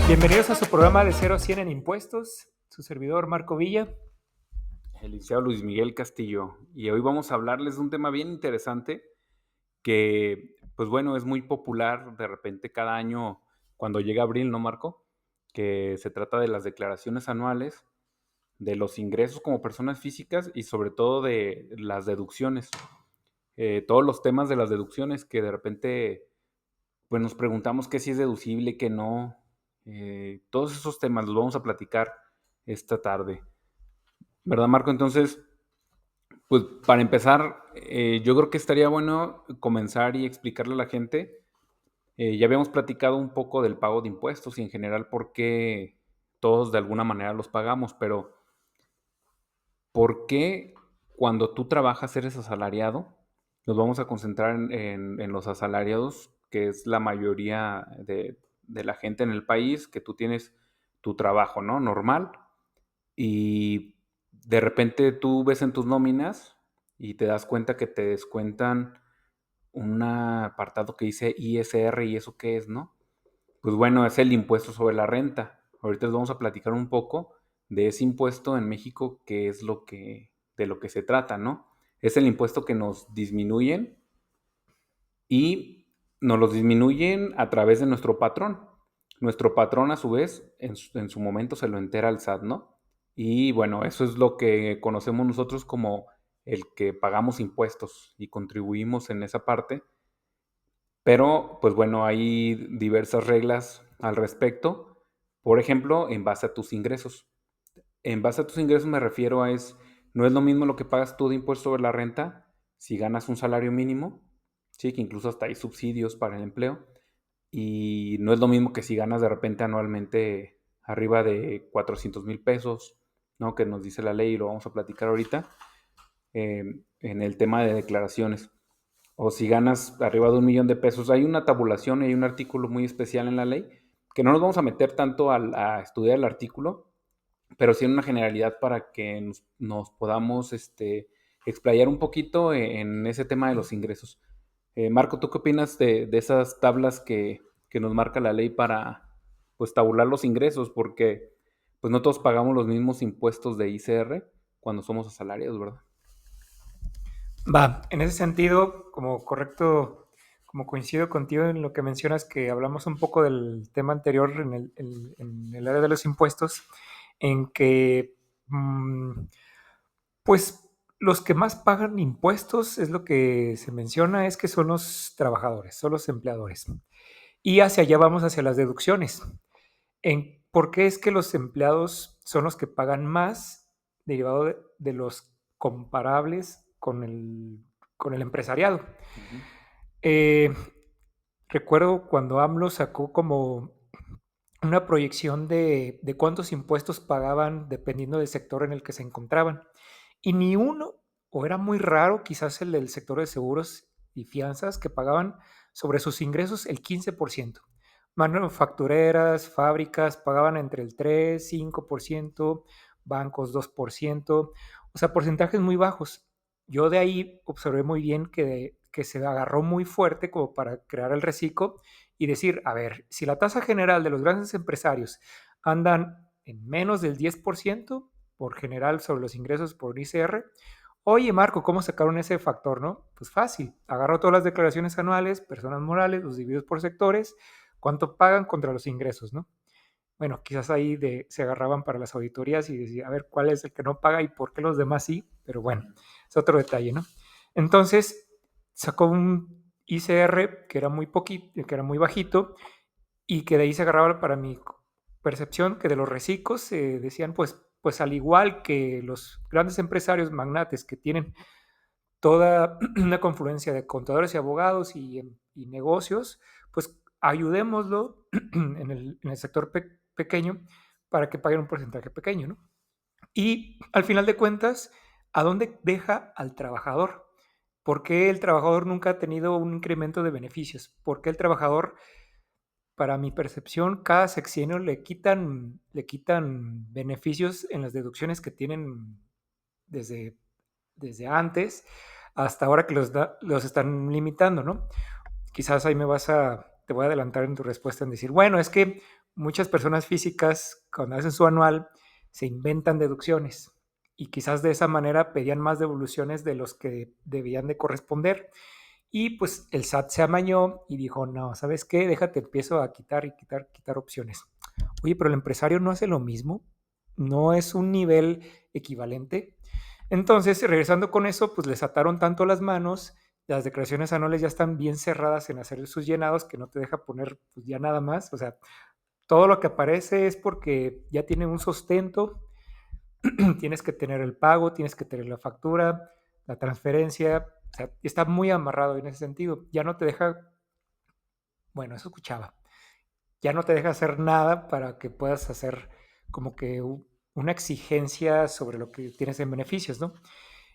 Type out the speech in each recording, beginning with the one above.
Bienvenidos a su programa de 0 a 100 en impuestos, su servidor Marco Villa. El licenciado Luis Miguel Castillo. Y hoy vamos a hablarles de un tema bien interesante que, pues bueno, es muy popular de repente cada año cuando llega abril, ¿no, Marco? Que se trata de las declaraciones anuales, de los ingresos como personas físicas y sobre todo de las deducciones. Todos los temas de las deducciones que de repente, pues nos preguntamos qué sí es deducible, qué no. Todos esos temas los vamos a platicar esta tarde. ¿Verdad, Marco? Entonces, pues para empezar, yo creo que estaría bueno comenzar y explicarle a la gente. Ya habíamos platicado un poco del pago de impuestos y en general por qué todos de alguna manera los pagamos, pero ¿por qué cuando tú trabajas eres asalariado? Nos vamos a concentrar en los asalariados, que es la mayoría de la gente en el país, que tú tienes tu trabajo, ¿no? Normal, y de repente tú ves en tus nóminas y te das cuenta que te descuentan un apartado que dice ISR. ¿Y eso qué es, no? Pues bueno, es el impuesto sobre la renta. Ahorita les vamos a platicar un poco de ese impuesto en México, que es de lo que se trata, ¿no? Es el impuesto que nos disminuyen y nos los disminuyen a través de nuestro patrón. Nuestro patrón, a su vez, en su momento se lo entera al SAT, ¿no? Y bueno, eso es lo que conocemos nosotros como el que pagamos impuestos y contribuimos en esa parte. Pero, pues bueno, hay diversas reglas al respecto. Por ejemplo, en base a tus ingresos. En base a tus ingresos me refiero no es lo mismo lo que pagas tú de impuesto sobre la renta si ganas un salario mínimo, sí, que incluso hasta hay subsidios para el empleo, y no es lo mismo que si ganas de repente anualmente arriba de 400,000 pesos, ¿no? Que nos dice la ley y lo vamos a platicar ahorita en el tema de declaraciones. O si ganas arriba de 1,000,000 de pesos, hay una tabulación y hay un artículo muy especial en la ley que no nos vamos a meter tanto a estudiar el artículo, pero sí en una generalidad para que nos podamos explayar un poquito en ese tema de los ingresos. Marco, ¿tú qué opinas de esas tablas que nos marca la ley para pues tabular los ingresos? Porque pues no todos pagamos los mismos impuestos de ICR cuando somos asalariados, ¿verdad? Va, en ese sentido, como correcto, como coincido contigo en lo que mencionas, que hablamos un poco del tema anterior en el área de los impuestos, en que, pues, los que más pagan impuestos es lo que se menciona, es que son los trabajadores, son los empleadores. Y hacia allá vamos hacia las deducciones. ¿Por qué es que los empleados son los que pagan más derivado de los comparables con el empresariado? Ujú. Eh, Recuerdo cuando AMLO sacó como una proyección de cuántos impuestos pagaban dependiendo del sector en el que se encontraban. Y ni uno, o era muy raro, quizás el del sector de seguros y fianzas, que pagaban sobre sus ingresos el 15%. Manufactureras, fábricas pagaban entre el 3, 5%, bancos 2%, o sea, porcentajes muy bajos. Yo de ahí observé muy bien que se agarró muy fuerte como para crear el reciclo y decir, a ver, si la tasa general de los grandes empresarios andan en menos del 10% por general sobre los ingresos por ICR, oye Marco, ¿cómo sacaron ese factor, no? Pues fácil, agarró todas las declaraciones anuales, personas morales, los divididos por sectores, cuánto pagan contra los ingresos, ¿no? Bueno, quizás ahí se agarraban para las auditorías y decía, a ver, ¿cuál es el que no paga y por qué los demás sí? Pero bueno, es otro detalle, ¿no? Entonces, sacó un ICR que era muy poquito, que era muy bajito, y que de ahí se agarraba para mi percepción que de los recicos decían, pues al igual que los grandes empresarios magnates que tienen toda una confluencia de contadores y abogados y negocios, pues ayudémoslo en el sector pequeño para que paguen un porcentaje pequeño, ¿no? Y al final de cuentas, ¿a dónde deja al trabajador? ¿Por qué el trabajador nunca ha tenido un incremento de beneficios? ¿Por qué el trabajador, para mi percepción, cada sexenio le quitan beneficios en las deducciones que tienen desde, desde antes hasta ahora que los están limitando, ¿no? Quizás ahí te voy a adelantar en tu respuesta en decir, bueno, es que muchas personas físicas, cuando hacen su anual, se inventan deducciones y quizás de esa manera pedían más devoluciones de los que debían de corresponder. Y pues el SAT se amañó y dijo, no, ¿sabes qué? Déjate, empiezo a quitar y quitar, quitar opciones. Oye, pero el empresario no hace lo mismo, no es un nivel equivalente. Entonces, regresando con eso, pues les ataron tanto las manos, las declaraciones anuales ya están bien cerradas en hacer sus llenados, que no te deja poner pues, ya nada más. O sea, todo lo que aparece es porque ya tiene un sustento, tienes que tener el pago, tienes que tener la factura, la transferencia, o sea, está muy amarrado en ese sentido. Ya no te deja, bueno, eso escuchaba, ya no te deja hacer nada para que puedas hacer como que una exigencia sobre lo que tienes en beneficios, ¿no?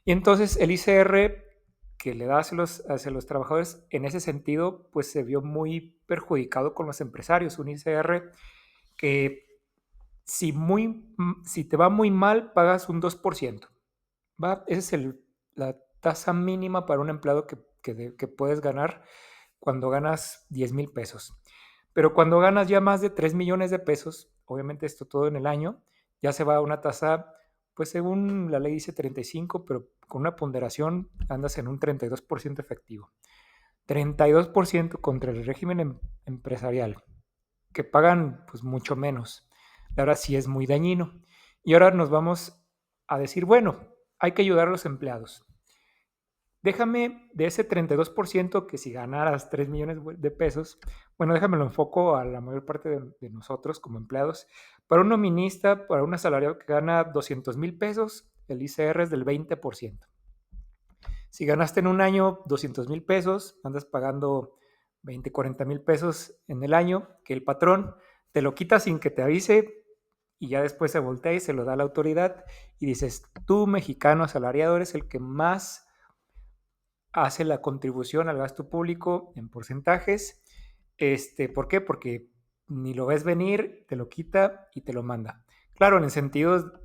Y entonces el ICR que le da hacia los trabajadores, en ese sentido, pues se vio muy perjudicado con los empresarios. Un ICR que si te va muy mal, pagas un 2%. ¿Va? Esa es la tasa mínima para un empleado que puedes ganar cuando ganas 10,000 pesos. Pero cuando ganas ya más de 3 millones de pesos, obviamente esto todo en el año, ya se va a una tasa, pues según la ley dice 35, pero con una ponderación andas en un 32% efectivo. 32% contra el régimen empresarial, que pagan pues mucho menos. La verdad sí es muy dañino. Y ahora nos vamos a decir, bueno, hay que ayudar a los empleados. Déjame de ese 32% que si ganaras 3 millones de pesos, bueno, déjame lo enfoco a la mayor parte de nosotros como empleados. Para un nominista, para un asalariado que gana 200,000 pesos, el ICR es del 20%. Si ganaste en un año 200,000 pesos, andas pagando 20, 40,000 pesos en el año, que el patrón te lo quita sin que te avise y ya después se voltea y se lo da a la autoridad y dices, tú mexicano asalariado eres el que más hace la contribución al gasto público en porcentajes. ¿Por qué? Porque ni lo ves venir, te lo quita y te lo manda. Claro, en el sentido,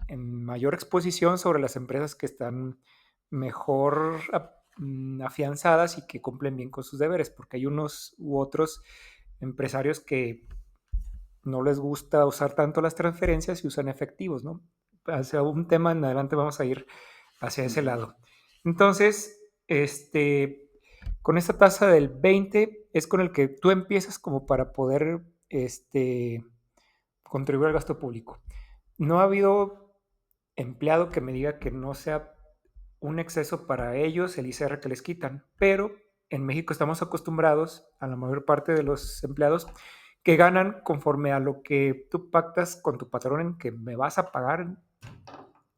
en mayor exposición sobre las empresas que están mejor afianzadas y que cumplen bien con sus deberes, porque hay unos u otros empresarios que no les gusta usar tanto las transferencias y usan efectivos, ¿no? Hacia un tema en adelante vamos a ir hacia ese Ujú. lado. Entonces, con esta tasa del 20 es con el que tú empiezas como para poder contribuir al gasto público. No ha habido empleado que me diga que no sea un exceso para ellos el ICR que les quitan, pero en México estamos acostumbrados, a la mayor parte de los empleados, que ganan conforme a lo que tú pactas con tu patrón en que me vas a pagar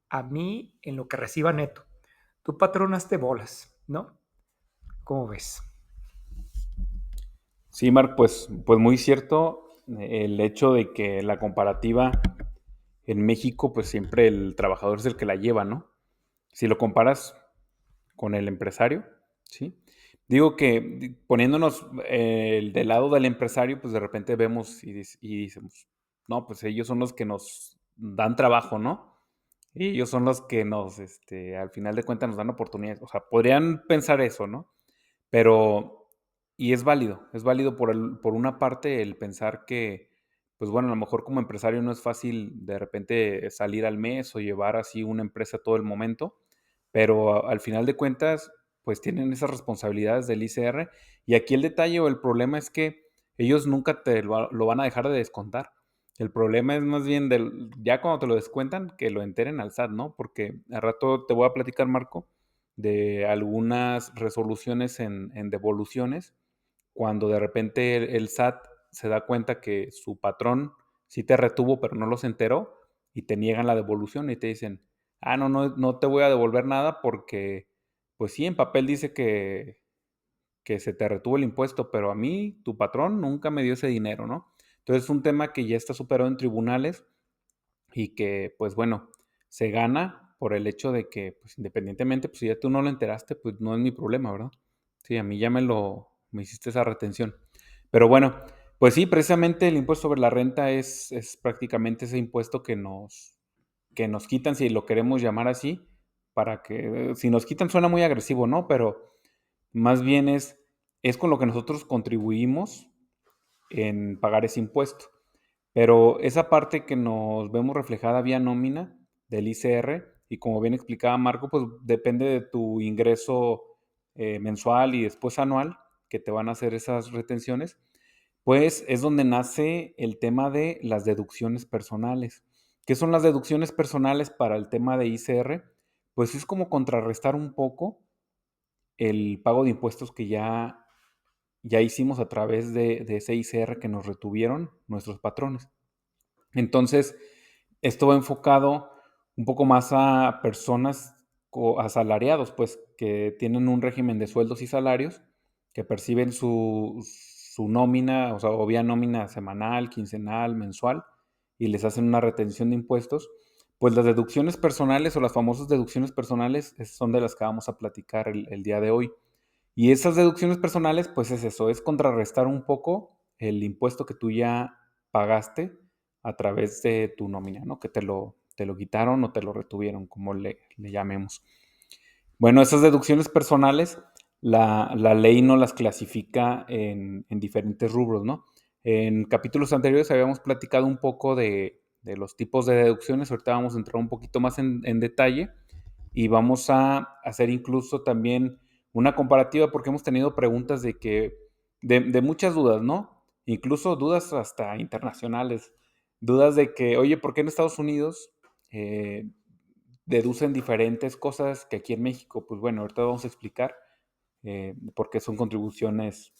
a mí en lo que reciba neto. Tu patrón hazte bolas, ¿no? ¿Cómo ves? Sí, Marc, pues muy cierto el hecho de que la comparativa en México, pues siempre el trabajador es el que la lleva, ¿no? Si lo comparas con el empresario, ¿sí? Digo que poniéndonos del lado del empresario, pues de repente vemos y decimos, no, pues ellos son los que nos dan trabajo, ¿no? Y ellos son los que nos, al final de cuentas nos dan oportunidades. O sea, podrían pensar eso, ¿no? Pero, y es válido por una parte el pensar que, pues bueno, a lo mejor como empresario no es fácil de repente salir al mes o llevar así una empresa todo el momento, pero al final de cuentas, pues tienen esas responsabilidades del ICR. Y aquí el detalle o el problema es que ellos nunca lo van a dejar de descontar. El problema es más bien ya cuando te lo descuentan, que lo enteren al SAT, ¿no? Porque al rato te voy a platicar, Marco, de algunas resoluciones en devoluciones, cuando de repente el SAT se da cuenta que su patrón sí te retuvo, pero no los enteró, y te niegan la devolución y te dicen, ah, no, no, no te voy a devolver nada porque, pues sí, en papel dice que se te retuvo el impuesto, pero a mí, tu patrón, nunca me dio ese dinero, ¿no? Entonces es un tema que ya está superado en tribunales y que, pues bueno, se gana por el hecho de que, pues independientemente, pues si ya tú no lo enteraste, pues no es mi problema, ¿verdad? Sí, a mí ya me hiciste esa retención. Pero bueno, pues sí, precisamente el impuesto sobre la renta es prácticamente ese impuesto que nos quitan, si lo queremos llamar así, para que, si nos quitan suena muy agresivo, ¿no? Pero más bien es con lo que nosotros contribuimos en pagar ese impuesto. Pero esa parte que nos vemos reflejada vía nómina del ICR, y como bien explicaba Marco, pues depende de tu ingreso mensual y después anual, que te van a hacer esas retenciones, pues es donde nace el tema de las deducciones personales. ¿Qué son las deducciones personales para el tema de ICR? Pues es como contrarrestar un poco el pago de impuestos que ya hicimos a través de ese ICR que nos retuvieron nuestros patrones. Entonces, esto va enfocado un poco más a personas asalariados, pues, que tienen un régimen de sueldos y salarios, que perciben su nómina, o sea, o vía nómina semanal, quincenal, mensual, y les hacen una retención de impuestos. Pues las deducciones personales o las famosas deducciones personales son de las que vamos a platicar el día de hoy. Y esas deducciones personales, pues es eso, es contrarrestar un poco el impuesto que tú ya pagaste a través de tu nómina, ¿no? Que te lo quitaron o te lo retuvieron, como le llamemos. Bueno, esas deducciones personales, la ley no las clasifica en diferentes rubros, ¿no? En capítulos anteriores habíamos platicado un poco de los tipos de deducciones, ahorita vamos a entrar un poquito más en detalle y vamos a hacer incluso también una comparativa porque hemos tenido preguntas de muchas dudas, ¿no? Incluso dudas hasta internacionales, dudas de que, oye, ¿por qué en Estados Unidos deducen diferentes cosas que aquí en México? Pues bueno, ahorita vamos a explicar por qué son contribuciones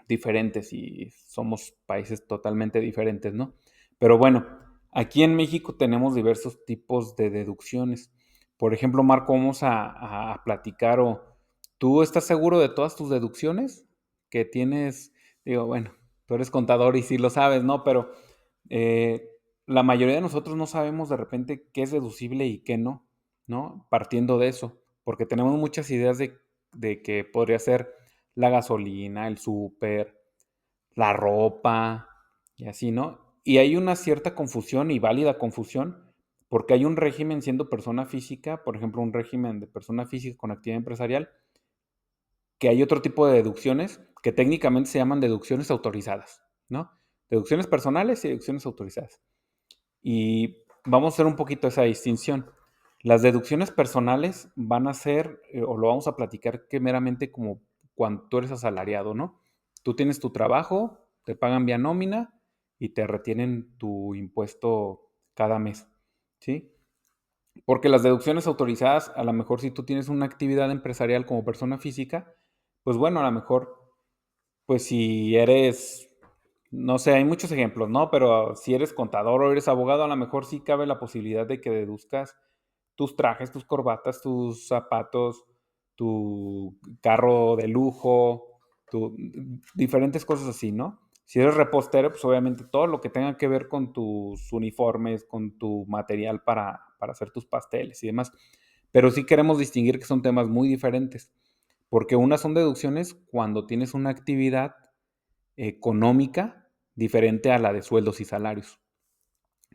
diferentes y somos países totalmente diferentes, ¿no? Pero bueno, aquí en México tenemos diversos tipos de deducciones. Por ejemplo, Marco, vamos a platicar o ¿tú estás seguro de todas tus deducciones que tienes? Digo, bueno, tú eres contador y sí lo sabes, ¿no? Pero eh, la mayoría de nosotros no sabemos de repente qué es deducible y qué no, ¿no? Partiendo de eso, porque tenemos muchas ideas de que podría ser la gasolina, el súper, la ropa y así, ¿no? Y hay una cierta confusión y válida confusión porque hay un régimen siendo persona física, por ejemplo, un régimen de persona física con actividad empresarial, que hay otro tipo de deducciones que técnicamente se llaman deducciones autorizadas, ¿no? Deducciones personales y deducciones autorizadas. Y vamos a hacer un poquito esa distinción. Las deducciones personales van a ser, o lo vamos a platicar que meramente como cuando tú eres asalariado, ¿no? Tú tienes tu trabajo, te pagan vía nómina y te retienen tu impuesto cada mes, ¿sí? Porque las deducciones autorizadas, a lo mejor si tú tienes una actividad empresarial como persona física, pues bueno, a lo mejor, pues si eres, no sé, hay muchos ejemplos, ¿no? Pero si eres contador o eres abogado, a lo mejor sí cabe la posibilidad de que deduzcas tus trajes, tus corbatas, tus zapatos, tu carro de lujo, diferentes cosas así, ¿no? Si eres repostero, pues obviamente todo lo que tenga que ver con tus uniformes, con tu material para hacer tus pasteles y demás. Pero sí queremos distinguir que son temas muy diferentes, porque unas son deducciones cuando tienes una actividad económica diferente a la de sueldos y salarios,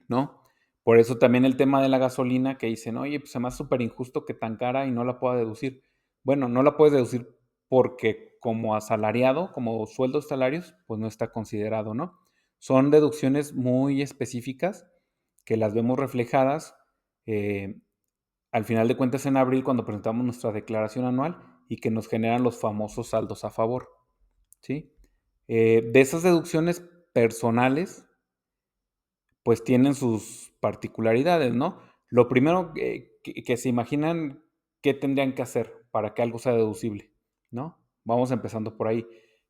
¿no? Por eso también el tema de la gasolina que dicen, oye, pues se me hace súper injusto que tan cara y no la pueda deducir. Bueno, no la puedes deducir porque como asalariado, como sueldos salarios, pues no está considerado, ¿no? Son deducciones muy específicas que las vemos reflejadas eh, al final de cuentas en abril cuando presentamos nuestra declaración anual y que nos generan los famosos saldos a favor, ¿sí? De esas deducciones personales, pues tienen sus particularidades, ¿no? Lo primero que se imaginan, ¿qué tendrían que hacer para que algo sea deducible? ¿No? Vamos empezando por ahí.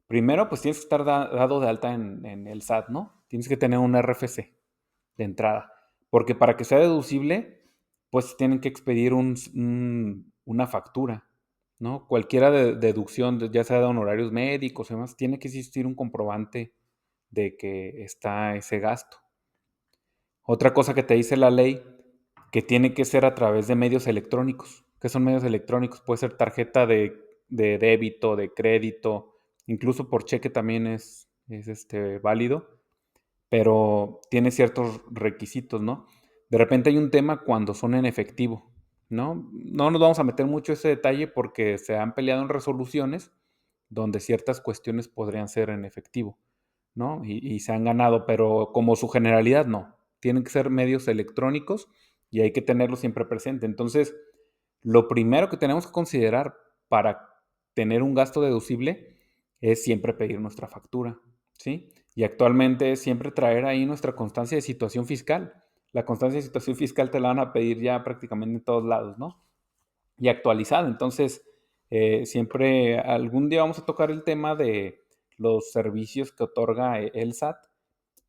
Primero, pues tienes que estar dado de alta en el SAT, ¿no? Tienes que tener un RFC de entrada. Porque para que sea deducible, pues tienen que expedir una factura, ¿no? Cualquiera deducción, ya sea de honorarios médicos y demás, tiene que existir un comprobante de que está ese gasto. Otra cosa que te dice la ley, que tiene que ser a través de medios electrónicos. ¿Qué son medios electrónicos? Puede ser tarjeta de débito, de crédito, incluso por cheque también es válido, pero tiene ciertos requisitos, ¿no? De repente hay un tema cuando son en efectivo, ¿no? No nos vamos a meter mucho ese detalle porque se han peleado en resoluciones donde ciertas cuestiones podrían ser en efectivo. ¿no? Y se han ganado, pero como su generalidad no. Tienen que ser medios electrónicos y hay que tenerlo siempre presente. Entonces, lo primero que tenemos que considerar para tener un gasto deducible es siempre pedir nuestra factura, ¿sí? Y actualmente siempre traer ahí nuestra constancia de situación fiscal. La constancia de situación fiscal te la van a pedir ya prácticamente en todos lados, ¿no? Y actualizada. Entonces, siempre algún día vamos a tocar el tema de los servicios que otorga el SAT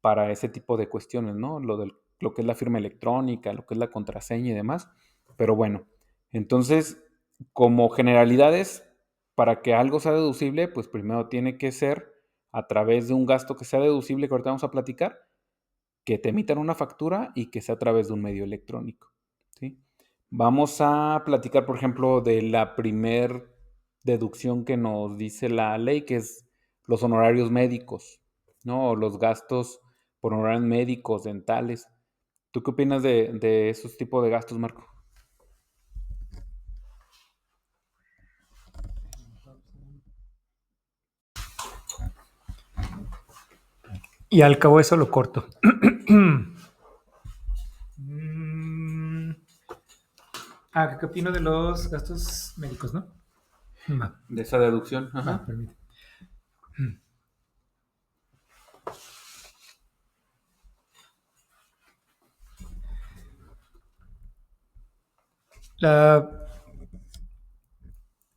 para ese tipo de cuestiones, ¿no? Lo que es la firma electrónica, lo que es la contraseña y demás. Pero bueno, entonces, como generalidades, para que algo sea deducible, pues primero tiene que ser a través de un gasto que sea deducible, que ahorita vamos a platicar, que te emitan una factura y que sea a través de un medio electrónico, ¿sí? Vamos a platicar, por ejemplo, de la primer deducción que nos dice la ley, que es los honorarios médicos, ¿no? O los gastos por honorarios médicos, dentales. ¿Tú qué opinas de esos tipos de gastos, Marco? Y al cabo eso lo corto. Mm, ¿qué opino de los gastos médicos, no? Va, De esa deducción, va, ajá. permite. La,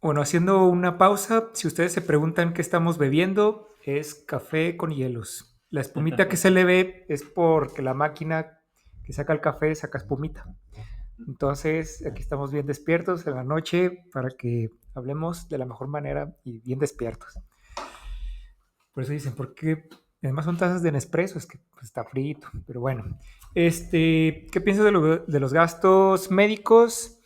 bueno, haciendo una pausa, si ustedes se preguntan qué estamos bebiendo, es café con hielos. La espumita que se le ve es porque la máquina que saca el café saca espumita. Entonces, aquí estamos bien despiertos en la noche para que hablemos de la mejor manera y bien despiertos. Por eso dicen, ¿por qué? Además son tazas de Nespresso, es que pues, está frito, pero bueno. ¿Qué piensas de los gastos médicos?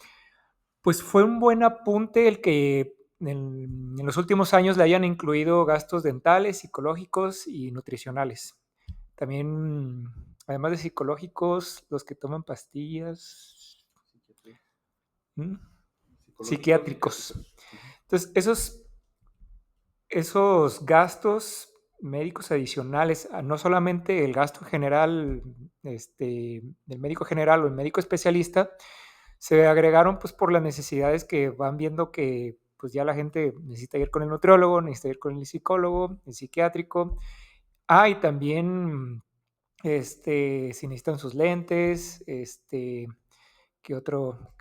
Pues fue un buen apunte el que en los últimos años le hayan incluido gastos dentales, psicológicos y nutricionales. También, además de psicológicos, los que toman pastillas, ¿m? Psicológicos, Psiquiátricos. psiquiátricos. Ujú. Entonces, esos gastos médicos adicionales, no solamente el gasto general, del médico general o el médico especialista, se agregaron pues por las necesidades que van viendo que pues ya la gente necesita ir con el nutriólogo, necesita ir con el psicólogo, el psiquiátrico. Y también si necesitan sus lentes, qué otro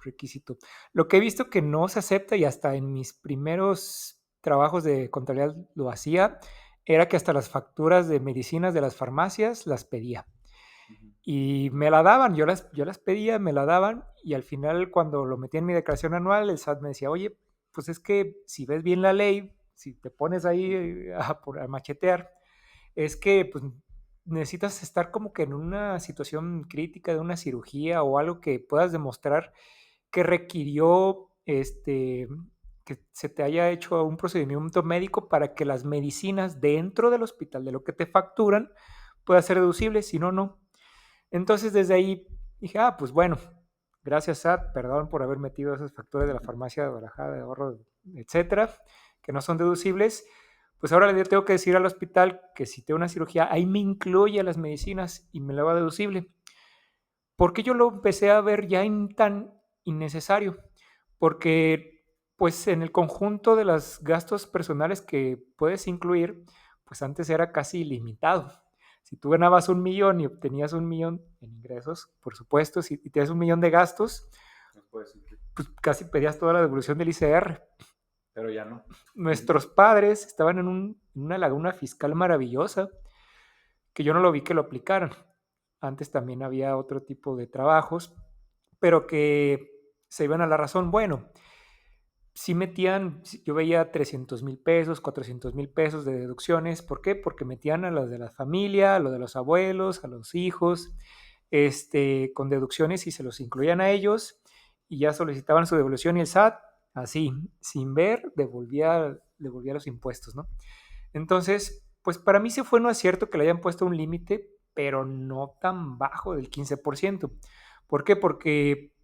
requisito? Lo que he visto que no se acepta y hasta en mis primeros trabajos de contabilidad lo hacía, era que hasta las facturas de medicinas de las farmacias las pedía. Ujú. Y me la daban, yo las pedía, me la daban y al final cuando lo metí en mi declaración anual, el SAT me decía, oye, pues es que si ves bien la ley, si te pones ahí a machetear, es que pues, necesitas estar como que en una situación crítica de una cirugía o algo que puedas demostrar que requirió que se te haya hecho un procedimiento médico para que las medicinas dentro del hospital, de lo que te facturan, pueda ser deducible, si no, no. Entonces desde ahí dije, pues bueno, gracias SAT, perdón por haber metido esas facturas de la farmacia de Guadalajara, de ahorro, etcétera, que no son deducibles. Pues ahora le tengo que decir al hospital que si tengo una cirugía, ahí me incluye las medicinas y me la va deducible. ¿Por qué yo lo empecé a ver ya tan innecesario? Porque pues en el conjunto de los gastos personales que puedes incluir, pues antes era casi ilimitado. Si tú ganabas 1 millón y obtenías 1 millón en ingresos, por supuesto, si tenías 1 millón de gastos, Nos puedes incluir. pues casi pedías toda la devolución del ICR. Pero ya no. Ujú. Nuestros padres estaban en una laguna fiscal maravillosa que yo no lo vi que lo aplicaran. Antes también había otro tipo de trabajos, pero que se iban a la razón. Bueno, si metían, yo veía 300,000 pesos, 400,000 pesos de deducciones. ¿Por qué? Porque metían a las de la familia, a los de los abuelos, a los hijos, con deducciones y se los incluían a ellos y ya solicitaban su devolución y el SAT, así, sin ver, devolvía los impuestos, ¿no? Entonces, pues para mí sí fue un acierto que le hayan puesto un límite, pero no tan bajo del 15%. ¿Por qué? Porque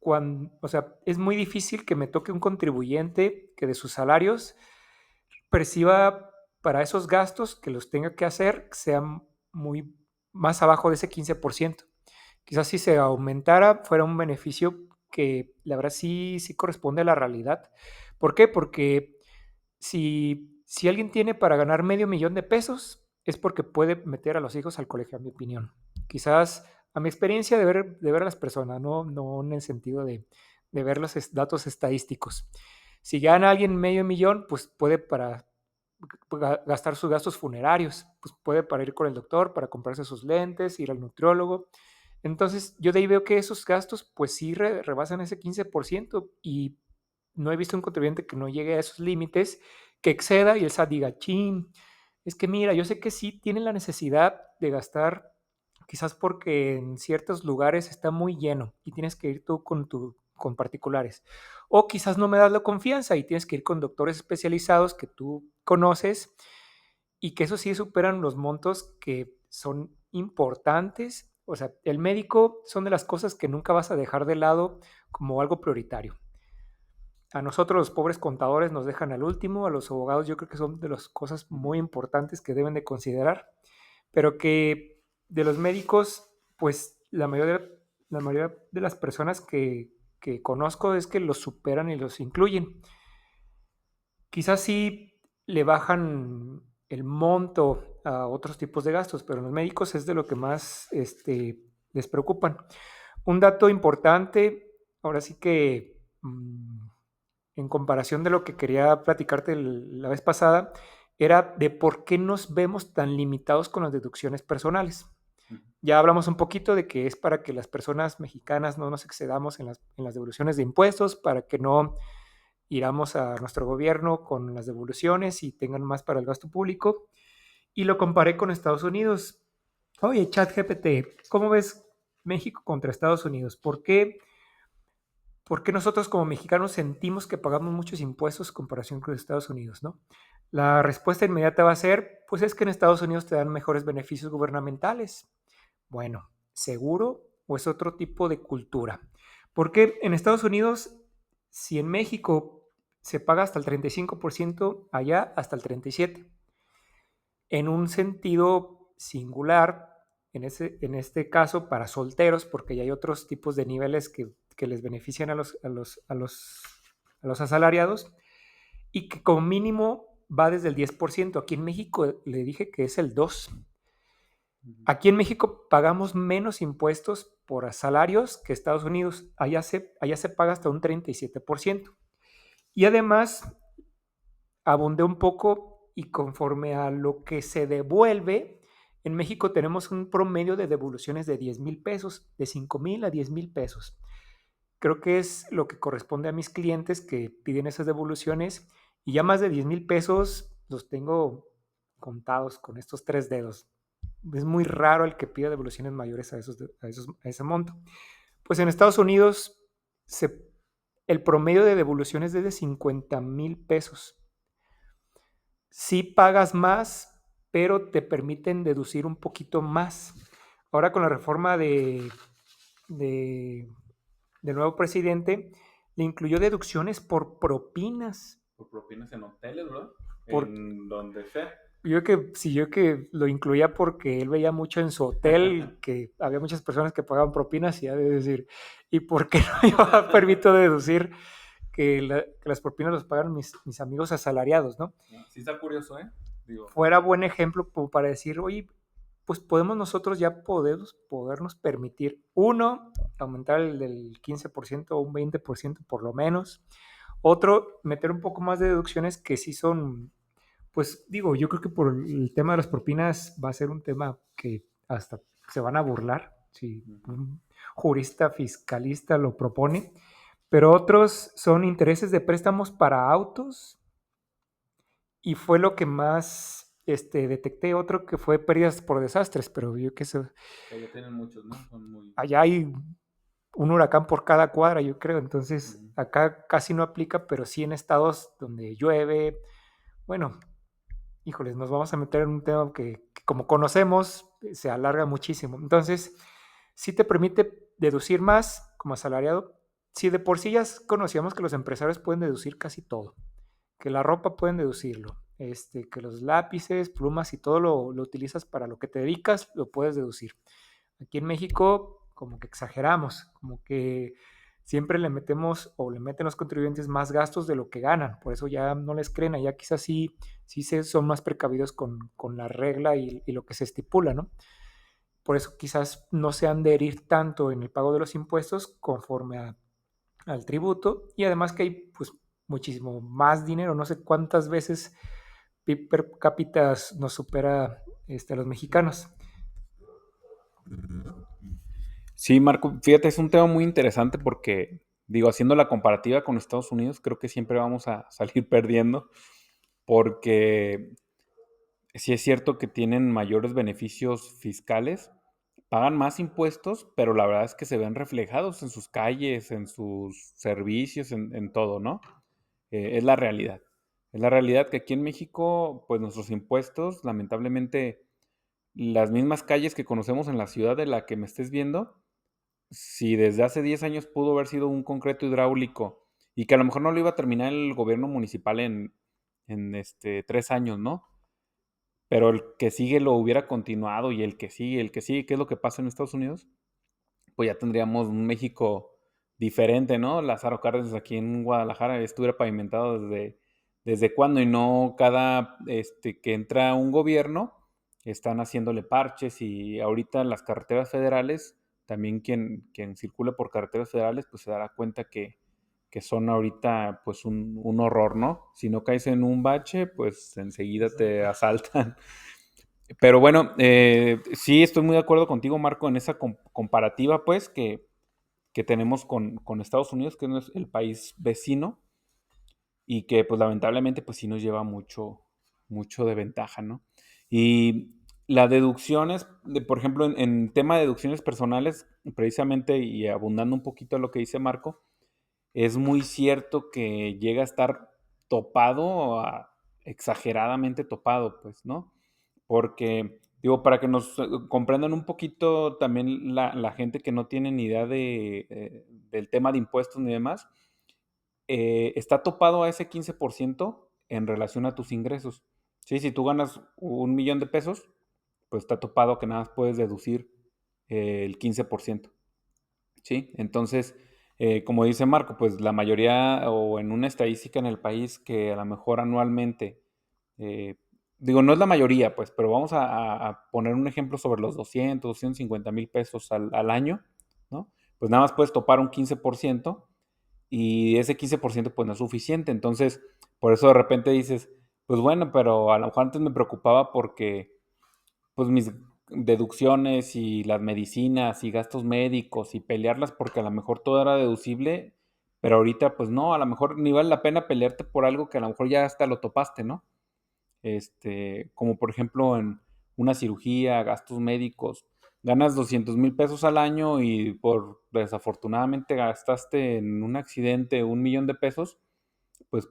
o sea, es muy difícil que me toque un contribuyente que de sus salarios perciba para esos gastos que los tenga que hacer sean muy más abajo de ese 15%. Quizás si se aumentara fuera un beneficio que la verdad sí corresponde a la realidad. ¿Por qué? Porque si alguien tiene para ganar medio millón de pesos, es porque puede meter a los hijos al colegio, a mi opinión. Quizás a mi experiencia de ver a las personas, no en el sentido de ver los datos estadísticos. Si gana alguien medio millón, pues puede para gastar sus gastos funerarios, pues puede para ir con el doctor, para comprarse sus lentes, ir al nutriólogo. Entonces, yo de ahí veo que esos gastos, pues sí rebasan ese 15% y no he visto un contribuyente que no llegue a esos límites, que exceda y el SAT diga, chin, es que mira, yo sé que sí tienen la necesidad de gastar, quizás porque en ciertos lugares está muy lleno y tienes que ir tú con particulares. O quizás no me das la confianza y tienes que ir con doctores especializados que tú conoces y que eso sí superan los montos que son importantes. O sea, el médico son de las cosas que nunca vas a dejar de lado como algo prioritario. A nosotros los pobres contadores nos dejan al último, a los abogados yo creo que son de las cosas muy importantes que deben de considerar, pero que de los médicos, pues la mayoría de las personas que conozco es que los superan y los incluyen. Quizás sí le bajan el monto a otros tipos de gastos, pero en los médicos es de lo que más les preocupan. Un dato importante, ahora sí que en comparación de lo que quería platicarte la vez pasada, era de por qué nos vemos tan limitados con las deducciones personales. Ujú. Ya hablamos un poquito de que es para que las personas mexicanas no nos excedamos en las devoluciones de impuestos, para que no iramos a nuestro gobierno con las devoluciones y tengan más para el gasto público. Y lo comparé con Estados Unidos. Oye, ChatGPT, ¿cómo ves México contra Estados Unidos? ¿Por qué nosotros como mexicanos sentimos que pagamos muchos impuestos en comparación con Estados Unidos, no? La respuesta inmediata va a ser, pues es que en Estados Unidos te dan mejores beneficios gubernamentales. Bueno, ¿seguro o es otro tipo de cultura? Porque en Estados Unidos, si en México se paga hasta el 35%, allá hasta el 37%. En un sentido singular, en este caso para solteros, porque ya hay otros tipos de niveles que les benefician a los asalariados, y que como mínimo va desde el 10%. Aquí en México le dije que es el 2%. Ujú. Aquí en México pagamos menos impuestos por salarios que Estados Unidos. Allá se paga hasta un 37%. Y además, abundé un poco y conforme a lo que se devuelve, en México tenemos un promedio de devoluciones de 10,000 pesos, de 5,000 a 10,000 pesos. Creo que es lo que corresponde a mis clientes que piden esas devoluciones y ya más de 10,000 pesos los tengo contados con estos tres dedos. Es muy raro el que pida devoluciones mayores a ese monto. Pues en Estados Unidos el promedio de devoluciones es de 50,000 pesos. Sí pagas más, pero te permiten deducir un poquito más. Ahora con la reforma de- del nuevo presidente, le incluyó deducciones por propinas. Por propinas en hoteles, ¿verdad? Por, En donde sea. si yo que lo incluía porque él veía mucho en su hotel que había muchas personas que pagaban propinas y ha de decir, ¿y por qué no yo permito deducir que las propinas los pagan mis amigos asalariados, ¿no? Sí está curioso, ¿eh? Digo, Fuera buen ejemplo como para decir, oye, pues podemos nosotros ya podernos permitir, uno, aumentar el del 15% o un 20% por lo menos. Otro, meter un poco más de deducciones que sí son, pues digo, yo creo que por el tema de las propinas va a ser un tema que hasta se van a burlar si ujú. un jurista fiscalista lo propone, pero otros son intereses de préstamos para autos y fue lo que más detecté. Otro que fue pérdidas por desastres, pero yo que sé, Que ya tienen muchos, ¿no? Son muy... allá hay un huracán por cada cuadra, yo creo. Entonces, Ujú. acá casi no aplica, pero sí en estados donde llueve. Bueno, híjoles, nos vamos a meter en un tema que como conocemos, se alarga muchísimo. Entonces, sí te permite deducir más como asalariado. Si de por sí ya conocíamos que los empresarios pueden deducir casi todo, que la ropa pueden deducirlo, que los lápices, plumas y todo lo utilizas para lo que te dedicas, lo puedes deducir. Aquí en México como que exageramos, como que siempre le metemos o le meten los contribuyentes más gastos de lo que ganan, por eso ya no les creen, allá quizás son más precavidos con la regla y lo que se estipula, ¿no? Por eso quizás no se han de herir tanto en el pago de los impuestos conforme al tributo y además que hay pues muchísimo más dinero, no sé cuántas veces PIB per cápita nos supera a los mexicanos. Sí, Marco, fíjate, es un tema muy interesante porque, digo, haciendo la comparativa con Estados Unidos, creo que siempre vamos a salir perdiendo porque sí es cierto que tienen mayores beneficios fiscales, pagan más impuestos, pero la verdad es que se ven reflejados en sus calles, en sus servicios, en todo, ¿no? Es la realidad. Es la realidad que aquí en México, pues nuestros impuestos, lamentablemente, las mismas calles que conocemos en la ciudad de la que me estés viendo, si desde hace 10 años pudo haber sido un concreto hidráulico y que a lo mejor no lo iba a terminar el gobierno municipal en 3 años, ¿no? Pero el que sigue lo hubiera continuado y el que sigue, ¿qué es lo que pasa en Estados Unidos? Pues ya tendríamos un México diferente, ¿no? Lázaro Cárdenas aquí en Guadalajara estuviera pavimentado desde cuándo y no cada que entra un gobierno están haciéndole parches y ahorita las carreteras federales, también quien circule por carreteras federales, pues se dará cuenta que son ahorita pues un horror, ¿no? Si no caes en un bache, pues enseguida te asaltan. Pero bueno, sí estoy muy de acuerdo contigo, Marco, en esa comparativa, pues, que tenemos con Estados Unidos, que es el país vecino, y que, pues, lamentablemente, pues, sí nos lleva mucho, mucho de ventaja, ¿no? Y las deducciones, por ejemplo, en tema de deducciones personales, precisamente, y abundando un poquito a lo que dice Marco, es muy cierto que llega a estar topado, exageradamente topado, pues, ¿no? Porque, digo, para que nos comprendan un poquito también la gente que no tiene ni idea del tema de impuestos ni demás, está topado a ese 15% en relación a tus ingresos. Sí, si tú ganas 1 millón de pesos, pues está topado que nada más puedes deducir el 15%. ¿Sí? Entonces, como dice Marco, pues la mayoría o en una estadística en el país que a lo mejor anualmente, eh, digo, no es la mayoría, pues, pero vamos a poner un ejemplo sobre los 250,000 pesos al año, ¿no? Pues nada más puedes topar un 15% y ese 15% pues no es suficiente. Entonces, por eso de repente dices, pues bueno, pero a lo mejor antes me preocupaba porque pues mis deducciones y las medicinas y gastos médicos y pelearlas porque a lo mejor todo era deducible, pero ahorita pues no, a lo mejor ni vale la pena pelearte por algo que a lo mejor ya hasta lo topaste, ¿no? Como por ejemplo en una cirugía, gastos médicos, ganas 200,000 pesos al año y por desafortunadamente gastaste en un accidente 1 millón de pesos, pues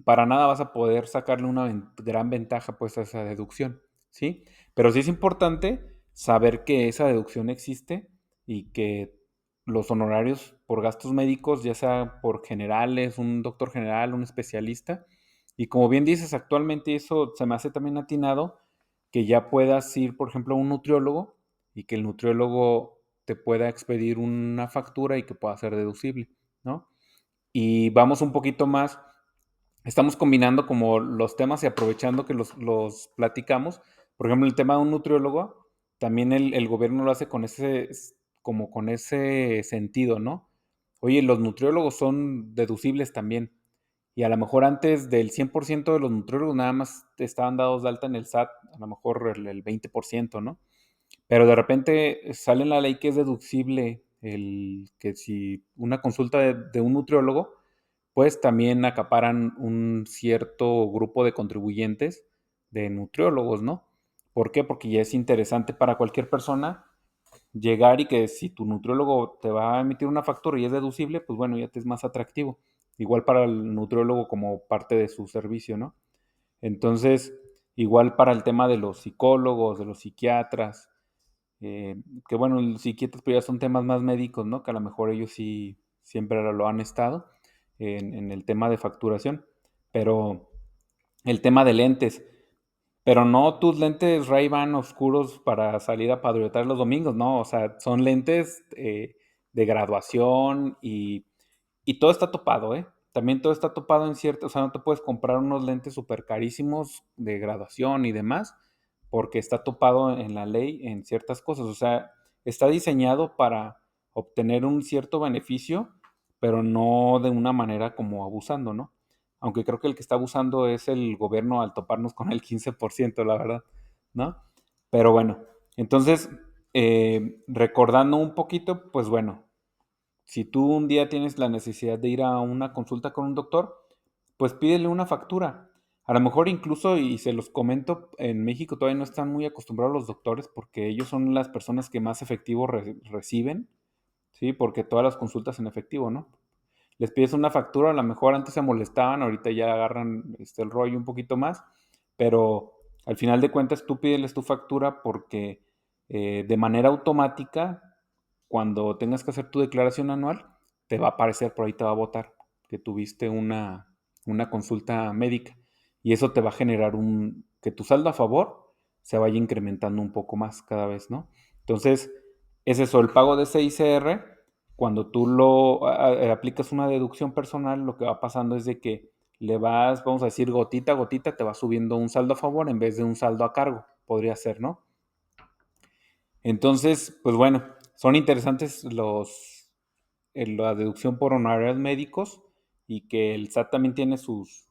para nada vas a poder sacarle una gran ventaja pues a esa deducción, ¿sí? Pero sí es importante saber que esa deducción existe y que los honorarios por gastos médicos, ya sea por generales, un doctor general, un especialista, y como bien dices, actualmente eso se me hace también atinado, que ya puedas ir, por ejemplo, a un nutriólogo y que el nutriólogo te pueda expedir una factura y que pueda ser deducible, ¿no? Y vamos un poquito más, estamos combinando como los temas y aprovechando que los platicamos. Por ejemplo, el tema de un nutriólogo, también el gobierno lo hace con como con ese sentido, ¿no? Oye, los nutriólogos son deducibles también. Y a lo mejor antes del 100% de los nutriólogos nada más estaban dados de alta en el SAT, a lo mejor el 20%, ¿no? Pero de repente sale en la ley que es deducible el que si una consulta de un nutriólogo, pues también acaparan un cierto grupo de contribuyentes de nutriólogos, ¿no? ¿Por qué? Porque ya es interesante para cualquier persona llegar y que si tu nutriólogo te va a emitir una factura y es deducible, pues bueno, ya te es más atractivo. Igual para el nutriólogo como parte de su servicio, ¿no? Entonces, igual para el tema de los psicólogos, de los psiquiatras, eh, que bueno, los psiquiatras pues ya son temas más médicos, ¿no? Que a lo mejor ellos sí siempre lo han estado en el tema de facturación, pero el tema de lentes. Pero no tus lentes Ray-Ban oscuros para salir a padrotear los domingos, no, o sea, son lentes de graduación y todo está topado, ¿eh? También todo está topado en cierto, o sea, no te puedes comprar unos lentes súper carísimos de graduación y demás, porque está topado en la ley en ciertas cosas, o sea, está diseñado para obtener un cierto beneficio, pero no de una manera como abusando, ¿no? Aunque creo que el que está abusando es el gobierno al toparnos con el 15%, la verdad, ¿no? Pero bueno, entonces, recordando un poquito, pues bueno, si tú un día tienes la necesidad de ir a una consulta con un doctor, pues pídele una factura. A lo mejor incluso, y se los comento, en México todavía no están muy acostumbrados los doctores porque ellos son las personas que más efectivo reciben, ¿sí? Porque todas las consultas en efectivo, ¿no? Les pides una factura, a lo mejor antes se molestaban, ahorita ya agarran el rollo un poquito más, pero al final de cuentas tú pídeles tu factura porque de manera automática, cuando tengas que hacer tu declaración anual, te va a aparecer, por ahí te va a botar que tuviste una consulta médica y eso te va a generar que tu saldo a favor se vaya incrementando un poco más cada vez, ¿no? Entonces, es eso, el pago de CICR cuando tú aplicas una deducción personal, lo que va pasando es de que le vas, vamos a decir, gotita a gotita, te va subiendo un saldo a favor en vez de un saldo a cargo, podría ser, ¿no? Entonces, pues bueno, son interesantes la deducción por honorarios médicos y que el SAT también tienen sus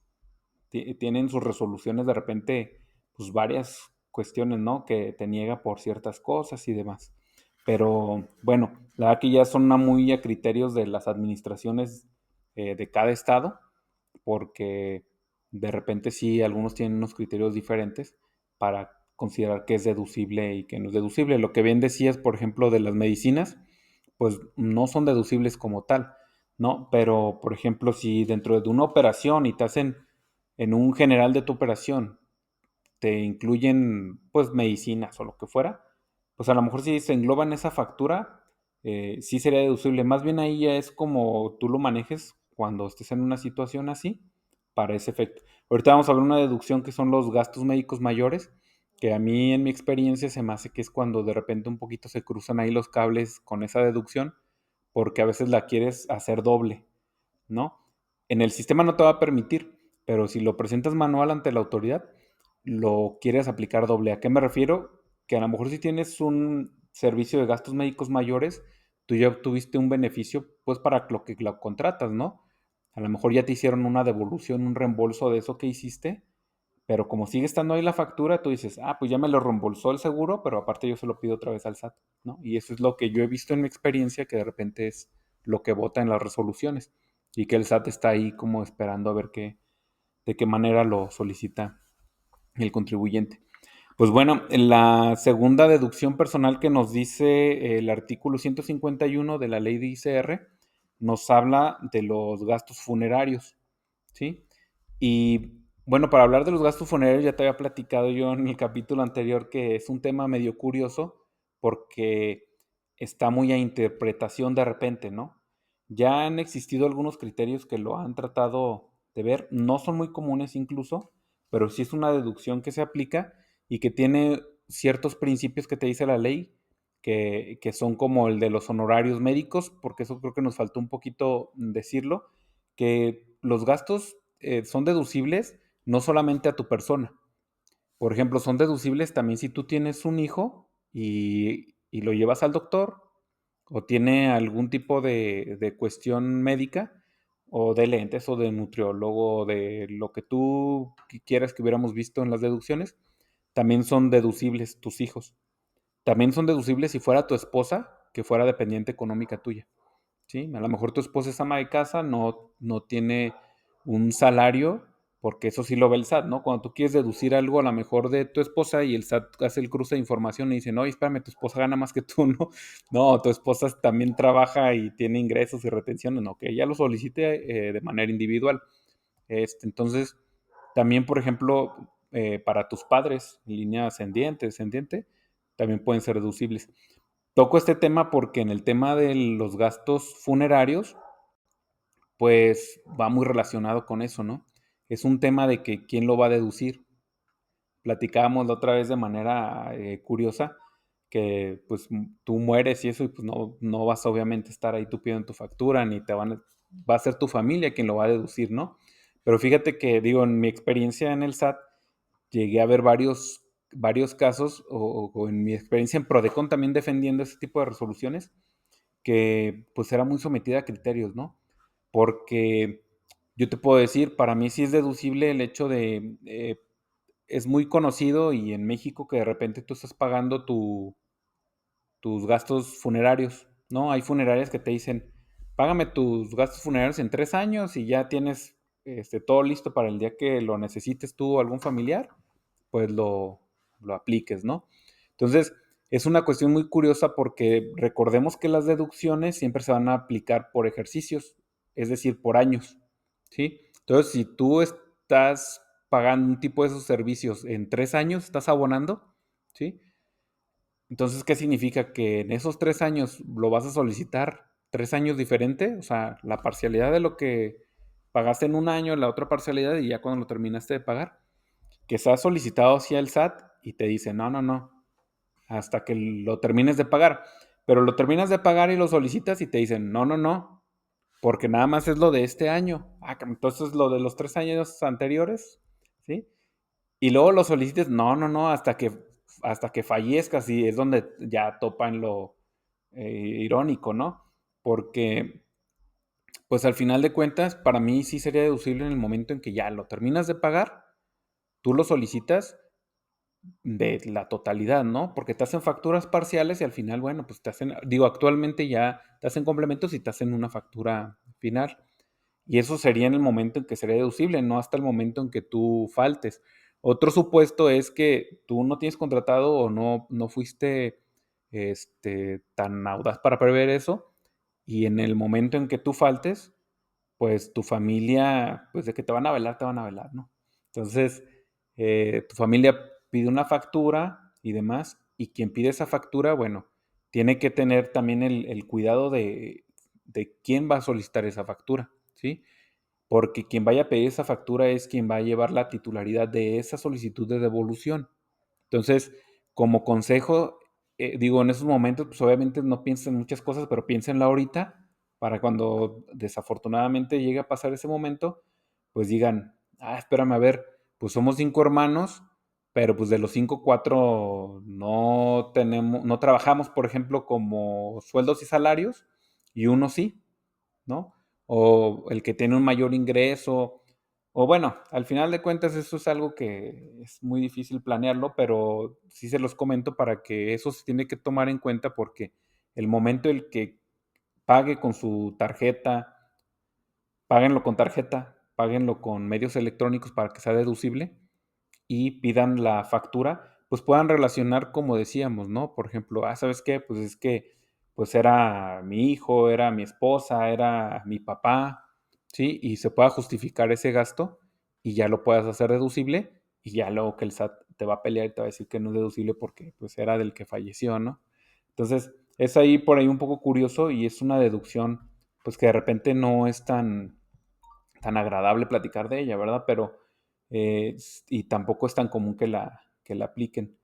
resoluciones de repente, pues varias cuestiones, ¿no? Que te niega por ciertas cosas y demás. Pero bueno, la verdad que ya son muy a criterios de las administraciones de cada estado, porque de repente sí, algunos tienen unos criterios diferentes para considerar que es deducible y que no es deducible. Lo que bien decías, por ejemplo, de las medicinas, pues no son deducibles como tal, ¿no? Pero, por ejemplo, si dentro de una operación y te hacen en un general de tu operación, te incluyen pues medicinas o lo que fuera, pues a lo mejor si se engloba en esa factura, sí sería deducible. Más bien ahí ya es como tú lo manejes cuando estés en una situación así, para ese efecto. Ahorita vamos a ver una deducción que son los gastos médicos mayores, que a mí en mi experiencia se me hace que es cuando de repente un poquito se cruzan ahí los cables con esa deducción, porque a veces la quieres hacer doble, ¿no? En el sistema no te va a permitir, pero si lo presentas manual ante la autoridad, lo quieres aplicar doble. ¿A qué me refiero? Que a lo mejor si tienes un servicio de gastos médicos mayores, tú ya obtuviste un beneficio, pues para lo que lo contratas, ¿no? A lo mejor ya te hicieron una devolución, un reembolso de eso que hiciste, pero como sigue estando ahí la factura, tú dices, ah, pues ya me lo reembolsó el seguro, pero aparte yo se lo pido otra vez al SAT, ¿no? Y eso es lo que yo he visto en mi experiencia, que de repente es lo que vota en las resoluciones y que el SAT está ahí como esperando a ver de qué manera lo solicita el contribuyente. Pues bueno, la segunda deducción personal que nos dice el artículo 151 de la ley de ICR nos habla de los gastos funerarios, ¿sí? Y bueno, para hablar de los gastos funerarios ya te había platicado yo en el capítulo anterior que es un tema medio curioso porque está muy a interpretación de repente, ¿no? Ya han existido algunos criterios que lo han tratado de ver, no son muy comunes incluso, pero sí es una deducción que se aplica y que tiene ciertos principios que te dice la ley, que son como el de los honorarios médicos, porque eso creo que nos faltó un poquito decirlo, que los gastos son deducibles no solamente a tu persona. Por ejemplo, son deducibles también si tú tienes un hijo y lo llevas al doctor o tiene algún tipo de cuestión médica o de lentes o de nutriólogo o de lo que tú quieras que hubiéramos visto en las deducciones, también son deducibles tus hijos. También son deducibles si fuera tu esposa, que fuera dependiente económica tuya. ¿Sí? A lo mejor tu esposa es ama de casa, no tiene un salario, porque eso sí lo ve el SAT, ¿no? Cuando tú quieres deducir algo a lo mejor de tu esposa y el SAT hace el cruce de información y dice, no, espérame, tu esposa gana más que tú, ¿no? No, tu esposa también trabaja y tiene ingresos y retenciones, no, que ella lo solicite de manera individual. Entonces, también, por ejemplo, para tus padres, línea ascendiente, descendiente, también pueden ser deducibles. Toco este tema porque en el tema de los gastos funerarios, pues va muy relacionado con eso, ¿no? es un tema de que quién lo va a deducir. Platicábamos la otra vez de manera curiosa que pues tú mueres y eso y pues no vas obviamente a estar ahí tú pidiendo tu factura ni va a ser tu familia quien lo va a deducir, ¿no? Pero fíjate que digo, en mi experiencia en el SAT llegué a ver varios casos o en mi experiencia en Prodecon también defendiendo ese tipo de resoluciones que pues era muy sometida a criterios, ¿no? Porque yo te puedo decir, para mí sí es deducible el hecho de es muy conocido y en México que de repente tú estás pagando tus gastos funerarios, ¿no? Hay funerarias que te dicen, págame tus gastos funerarios en 3 años y ya tienes todo listo para el día que lo necesites tú o algún familiar, pues lo apliques, ¿no? Entonces, es una cuestión muy curiosa porque recordemos que las deducciones siempre se van a aplicar por ejercicios, es decir, por años, ¿sí? Entonces, si tú estás pagando un tipo de esos servicios en 3 años, estás abonando, ¿sí? Entonces, ¿qué significa? Que en esos 3 años lo vas a solicitar 3 años diferente, o sea, la parcialidad de lo que pagaste en un año, la otra parcialidad y ya cuando lo terminaste de pagar, que se ha solicitado hacia el SAT y te dice, no, no, no, hasta que lo termines de pagar. Pero lo terminas de pagar y lo solicitas y te dicen, no, no, no, porque nada más es lo de este año. Ah, entonces lo de los 3 años anteriores, ¿sí? Y luego lo solicites, no, no, no, hasta que fallezcas y es donde ya topan lo irónico, ¿no? Porque, pues al final de cuentas, para mí sí sería deducible en el momento en que ya lo terminas de pagar, tú lo solicitas de la totalidad, ¿no? Porque te hacen facturas parciales y al final, bueno, pues te hacen, digo, actualmente ya te hacen complementos y te hacen una factura final. Y eso sería en el momento en que sería deducible, no hasta el momento en que tú faltes. Otro supuesto es que tú no tienes contratado o no fuiste tan audaz para prever eso y en el momento en que tú faltes, pues tu familia, pues de que te van a velar, ¿no? Entonces, tu familia pide una factura y demás, y quien pide esa factura, bueno, tiene que tener también el cuidado de quién va a solicitar esa factura, ¿sí? Porque quien vaya a pedir esa factura es quien va a llevar la titularidad de esa solicitud de devolución. Entonces, como consejo, digo, en esos momentos, pues obviamente no piensen en muchas cosas, pero piénsenla ahorita para cuando desafortunadamente llegue a pasar ese momento, pues digan, ah, espérame a ver, pues somos 5 hermanos, pero pues de los cinco, cuatro no trabajamos, por ejemplo, como sueldos y salarios, y uno sí, ¿no? O el que tiene un mayor ingreso, o bueno, al final de cuentas eso es algo que es muy difícil planearlo, pero sí se los comento para que eso se tiene que tomar en cuenta porque el momento el que pague con su tarjeta, páguenlo con tarjeta, páguenlo con medios electrónicos para que sea deducible y pidan la factura, pues puedan relacionar como decíamos, ¿no? Por ejemplo, ah, ¿sabes qué? Pues es que pues era mi hijo, era mi esposa, era mi papá, ¿sí? Y se pueda justificar ese gasto y ya lo puedas hacer deducible y ya luego que el SAT te va a pelear y te va a decir que no es deducible porque pues era del que falleció, ¿no? Entonces, es ahí por ahí un poco curioso y es una deducción pues que de repente no es tan agradable platicar de ella, ¿verdad? Pero, y tampoco es tan común que la apliquen.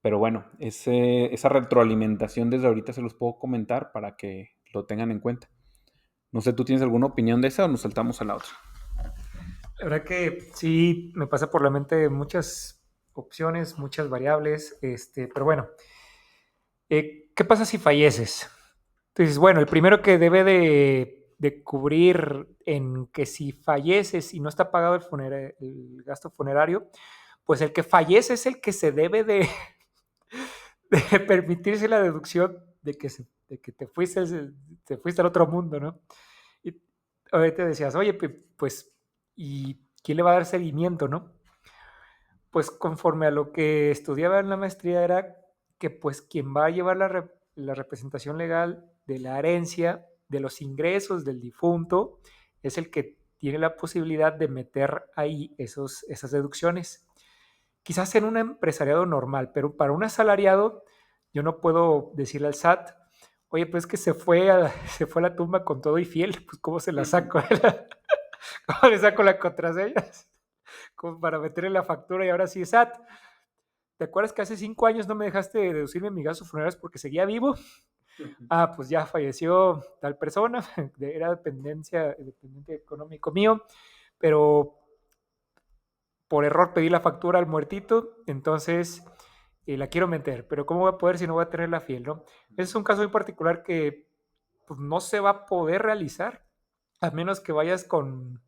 Pero bueno, esa retroalimentación desde ahorita se los puedo comentar para que lo tengan en cuenta. No sé, ¿tú tienes alguna opinión de esa o nos saltamos a la otra? La verdad que sí me pasa por la mente muchas opciones, muchas variables, pero bueno, ¿qué pasa si falleces? Entonces, bueno, el primero que debe de cubrir en que si falleces y no está pagado el gasto funerario, pues el que fallece es el que se debe de, de permitirse la deducción de que te fuiste al otro mundo, ¿no? Y ahorita decías, oye, pues, ¿y quién le va a dar seguimiento, no? Pues conforme a lo que estudiaba en la maestría era que pues quien va a llevar la representación legal de la herencia, de los ingresos del difunto, es el que tiene la posibilidad de meter ahí esas deducciones. Quizás en un empresariado normal, pero para un asalariado yo no puedo decirle al SAT, oye, pues que se fue a la tumba con todo y fiel, pues ¿cómo se la saco? ¿Cómo le saco la contraseña? como para meterle la factura y ahora sí, SAT, ¿te acuerdas que hace 5 años no me dejaste deducirme mis gastos funerarios porque seguía vivo? Ah, pues ya falleció tal persona, era dependiente económico mío, pero por error pedí la factura al muertito, entonces la quiero meter, pero ¿cómo voy a poder si no voy a tener la fiel, no? Ese es un caso muy particular que pues, no se va a poder realizar, a menos que vayas con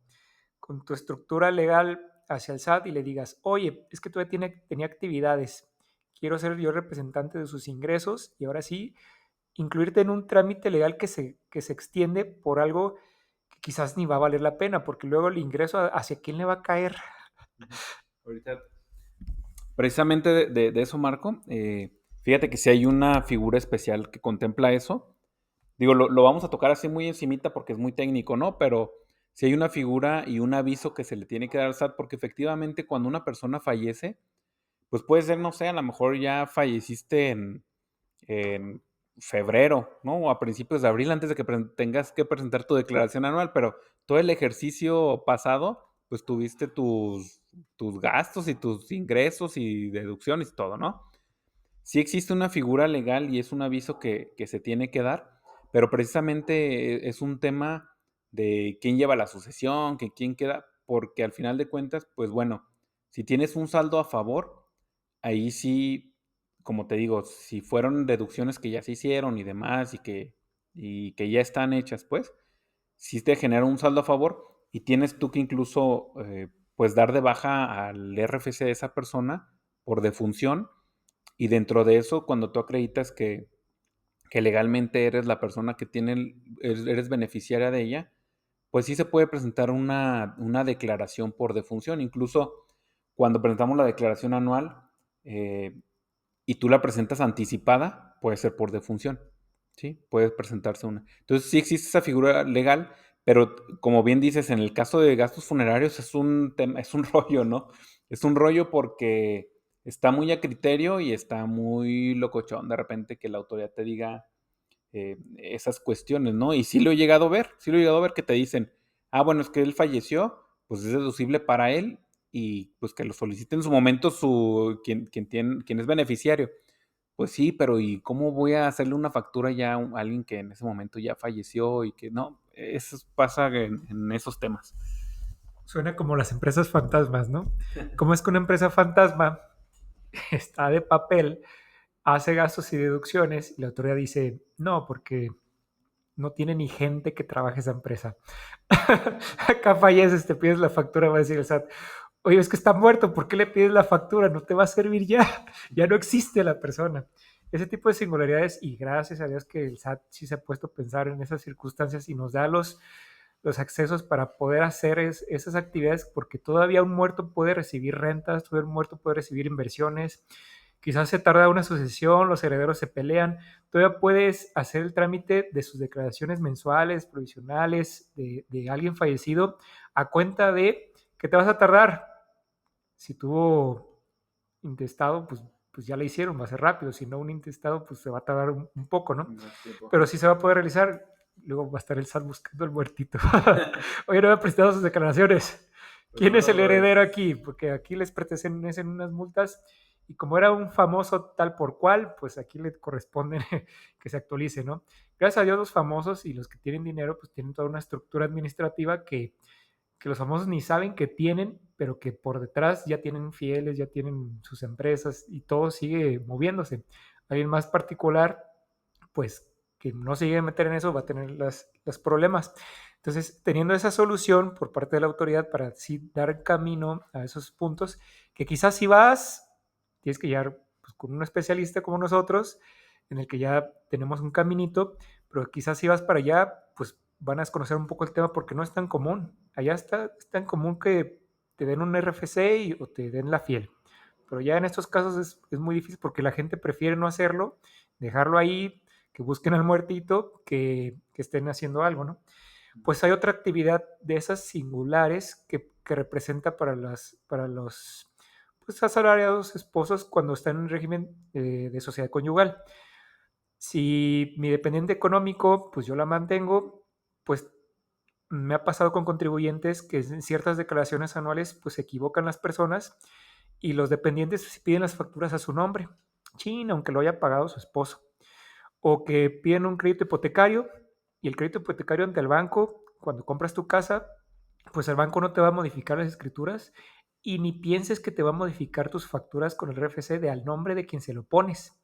tu estructura legal hacia el SAT y le digas, oye, es que todavía tenía actividades, quiero ser yo representante de sus ingresos y ahora sí, incluirte en un trámite legal que se extiende por algo que quizás ni va a valer la pena, porque luego el ingreso hacia quién le va a caer. Ahorita, precisamente de eso, Marco, fíjate que si hay una figura especial que contempla eso. Digo, lo vamos a tocar así muy encimita porque es muy técnico, ¿no? Pero si hay una figura y un aviso que se le tiene que dar al SAT, porque efectivamente cuando una persona fallece, pues puede ser, no sé, a lo mejor ya falleciste en febrero, ¿no? O a principios de abril, antes de que tengas que presentar tu declaración anual, pero todo el ejercicio pasado, pues tuviste tus gastos y tus ingresos y deducciones y todo, ¿no? Sí existe una figura legal y es un aviso que se tiene que dar, pero precisamente es un tema de quién lleva la sucesión, que quién queda, porque al final de cuentas, pues bueno, si tienes un saldo a favor, ahí sí, como te digo, si fueron deducciones que ya se hicieron y demás y que ya están hechas, pues, sí te genera un saldo a favor y tienes tú que incluso, pues, dar de baja al RFC de esa persona por defunción y dentro de eso, cuando tú acreditas que legalmente eres la persona que tiene, eres beneficiaria de ella, pues sí se puede presentar una declaración por defunción. Incluso cuando presentamos la declaración anual y tú la presentas anticipada, puede ser por defunción. ¿Sí? Puede presentarse una. Entonces sí existe esa figura legal, pero como bien dices, en el caso de gastos funerarios es un tema, es un rollo, ¿no? Es un rollo porque está muy a criterio y está muy locochón de repente que la autoridad te diga esas cuestiones, ¿no? Y sí lo he llegado a ver, sí lo he llegado a ver que te dicen, ah, bueno, es que él falleció, pues es deducible para él y pues que lo solicite en su momento quien es beneficiario. Pues sí, pero ¿y cómo voy a hacerle una factura ya a alguien que en ese momento ya falleció y que no? Eso pasa en esos temas. Suena como las empresas fantasmas, ¿no? ¿Cómo es que una empresa fantasma está de papel, hace gastos y deducciones y la autoridad dice, no, porque no tiene ni gente que trabaje esa empresa? Acá falleces, te pides la factura, va a decir el SAT, oye, es que está muerto, ¿por qué le pides la factura? No te va a servir ya, ya no existe la persona. Ese tipo de singularidades y gracias a Dios que el SAT sí se ha puesto a pensar en esas circunstancias y nos da los accesos para poder hacer esas actividades porque todavía un muerto puede recibir rentas, todavía un muerto puede recibir inversiones, quizás se tarda una sucesión, los herederos se pelean, todavía puedes hacer el trámite de sus declaraciones mensuales, provisionales, de alguien fallecido, a cuenta de que te vas a tardar. Si tuvo intestado, pues ya le hicieron, va a ser rápido. Si no, un intestado, pues se va a tardar un poco, ¿no? Más tiempo. Pero sí se va a poder realizar. Luego va a estar el SAT buscando al muertito. Oye, no me ha prestado sus declaraciones. Pues ¿Quién no, es no el lo heredero es. aquí? Porque aquí les pertenecen unas multas y como era un famoso tal por cual, pues aquí le corresponde que se actualice, ¿no? Gracias a Dios los famosos y los que tienen dinero, pues tienen toda una estructura administrativa que los famosos ni saben que tienen, pero que por detrás ya tienen fieles, ya tienen sus empresas y todo sigue moviéndose. Alguien más particular, pues que no se llegue a meter en eso, va a tener los problemas. Entonces, teniendo esa solución por parte de la autoridad para sí dar camino a esos puntos, que quizás si vas, tienes que llegar pues, con un especialista como nosotros, en el que ya tenemos un caminito, pero quizás si vas para allá, pues van a desconocer un poco el tema porque no es tan común. Allá es tan común que te den un RFC o te den la fiel. Pero ya en estos casos es muy difícil porque la gente prefiere no hacerlo, dejarlo ahí, que busquen al muertito, que estén haciendo algo, ¿no? Pues hay otra actividad de esas singulares que representa para los pues, asalariados esposos cuando están en régimen de sociedad conyugal. Si mi dependiente económico, pues yo la mantengo, pues me ha pasado con contribuyentes que en ciertas declaraciones anuales pues se equivocan las personas y los dependientes piden las facturas a su nombre, chin, aunque lo haya pagado su esposo. O que piden un crédito hipotecario y el crédito hipotecario ante el banco, cuando compras tu casa, pues el banco no te va a modificar las escrituras y ni pienses que te va a modificar tus facturas con el RFC de al nombre de quien se lo pones.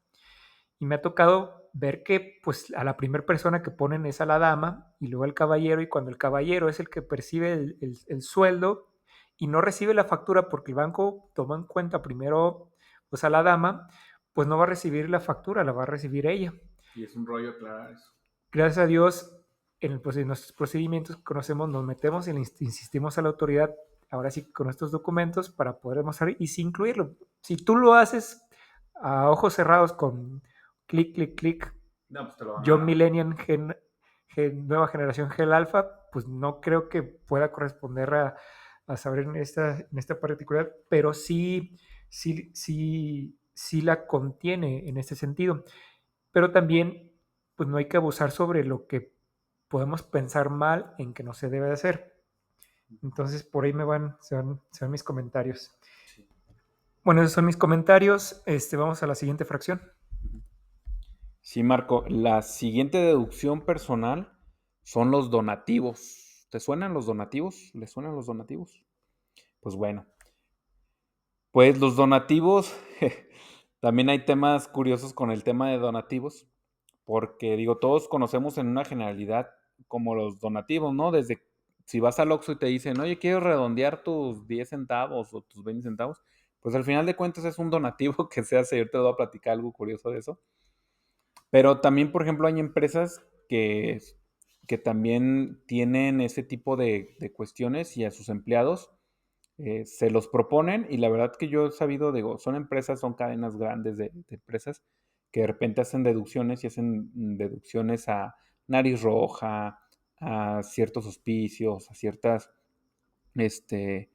Y me ha tocado ver que pues a la primera persona que ponen es a la dama y luego al caballero, y cuando el caballero es el que percibe el sueldo y no recibe la factura porque el banco tomó en cuenta primero pues a la dama, pues no va a recibir la factura, la va a recibir ella. Y es un rollo aclarar eso. Gracias a Dios, en nuestros procedimientos que conocemos, nos metemos y le insistimos a la autoridad, ahora sí, con estos documentos para poder mostrar y sí incluirlo. Si tú lo haces a ojos cerrados con clic, clic, clic, No, pues te lo van John a... Millennium, nueva generación Gel Alpha, pues no creo que pueda corresponder a saber en esta particular, pero sí la contiene en este sentido. Pero también, pues no hay que abusar sobre lo que podemos pensar mal en que no se debe de hacer. Entonces, por ahí se van mis comentarios. Sí. Bueno, esos son mis comentarios. Vamos a la siguiente fracción. Sí, Marco, la siguiente deducción personal son los donativos. ¿Te suenan los donativos? ¿Les suenan los donativos? Pues bueno, pues los donativos, también hay temas curiosos con el tema de donativos, porque digo, todos conocemos en una generalidad como los donativos, ¿no? Desde si vas al Oxxo y te dicen, oye, quiero redondear tus 10 centavos o tus 20 centavos, pues al final de cuentas es un donativo que se hace. Yo te voy a platicar algo curioso de eso. Pero también, por ejemplo, hay empresas que también tienen ese tipo de cuestiones y a sus empleados se los proponen y la verdad que yo he sabido, digo, son empresas, son cadenas grandes de empresas que de repente hacen deducciones y hacen deducciones a nariz roja, a ciertos hospicios, a ciertas, este,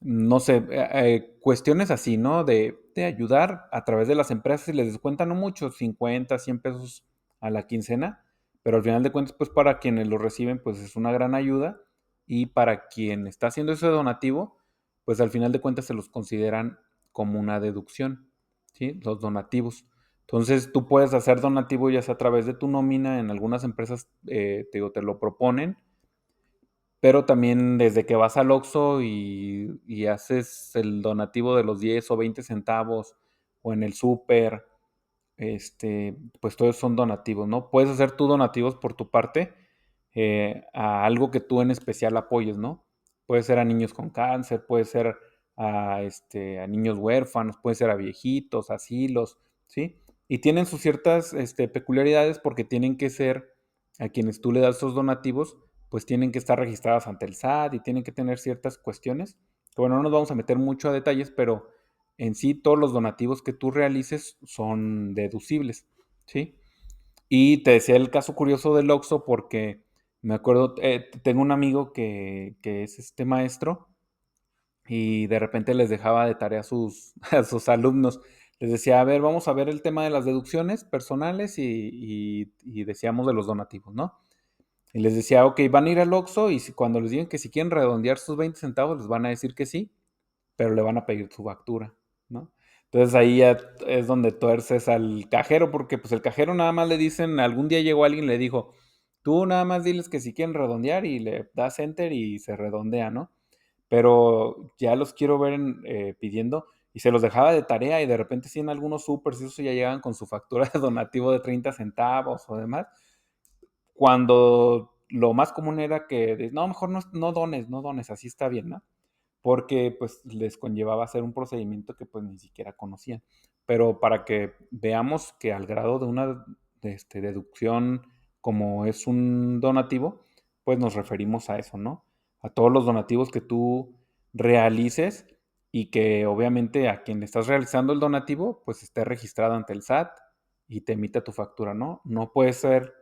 no sé, cuestiones así, ¿no? De ayudar a través de las empresas y les descuentan no mucho, 50, 100 pesos a la quincena, pero al final de cuentas, pues para quienes lo reciben, pues es una gran ayuda y para quien está haciendo ese donativo, pues al final de cuentas se los consideran como una deducción, ¿sí? Los donativos. Entonces tú puedes hacer donativo ya sea a través de tu nómina, en algunas empresas te, digo, te lo proponen, pero también desde que vas al Oxxo y haces el donativo de los 10 o 20 centavos o en el súper, pues todos son donativos, ¿no? Puedes hacer tú donativos por tu parte a algo que tú en especial apoyes, ¿no? Puede ser a niños con cáncer, puede ser a niños huérfanos, puede ser a viejitos, asilos, ¿sí? Y tienen sus ciertas peculiaridades porque tienen que ser a quienes tú le das esos donativos, pues tienen que estar registradas ante el SAT y tienen que tener ciertas cuestiones. Que bueno, no nos vamos a meter mucho a detalles, pero en sí todos los donativos que tú realices son deducibles, ¿sí? Y te decía el caso curioso del Oxxo porque me acuerdo, tengo un amigo que es maestro y de repente les dejaba de tarea a sus, a sus alumnos. Les decía, a ver, vamos a ver el tema de las deducciones personales y decíamos de los donativos, ¿no? Y les decía, ok, van a ir al Oxxo y cuando les digan que si quieren redondear sus 20 centavos, les van a decir que sí, pero le van a pedir su factura, ¿no? Entonces ahí ya es donde tuerces al cajero, porque pues el cajero nada más le dicen, algún día llegó alguien y le dijo, tú nada más diles que si quieren redondear y le das enter y se redondea, ¿no? Pero ya los quiero ver pidiendo y se los dejaba de tarea y de repente sí en algunos supers y eso ya llegan con su factura de donativo de 30 centavos o demás, cuando lo más común era que, no, mejor no, no dones, no dones, así está bien, ¿no? Porque pues les conllevaba hacer un procedimiento que pues ni siquiera conocían. Pero para que veamos que al grado de una deducción como es un donativo, pues nos referimos a eso, ¿no? A todos los donativos que tú realices y que obviamente a quien le estás realizando el donativo, pues esté registrado ante el SAT y te emita tu factura, ¿no? No puede ser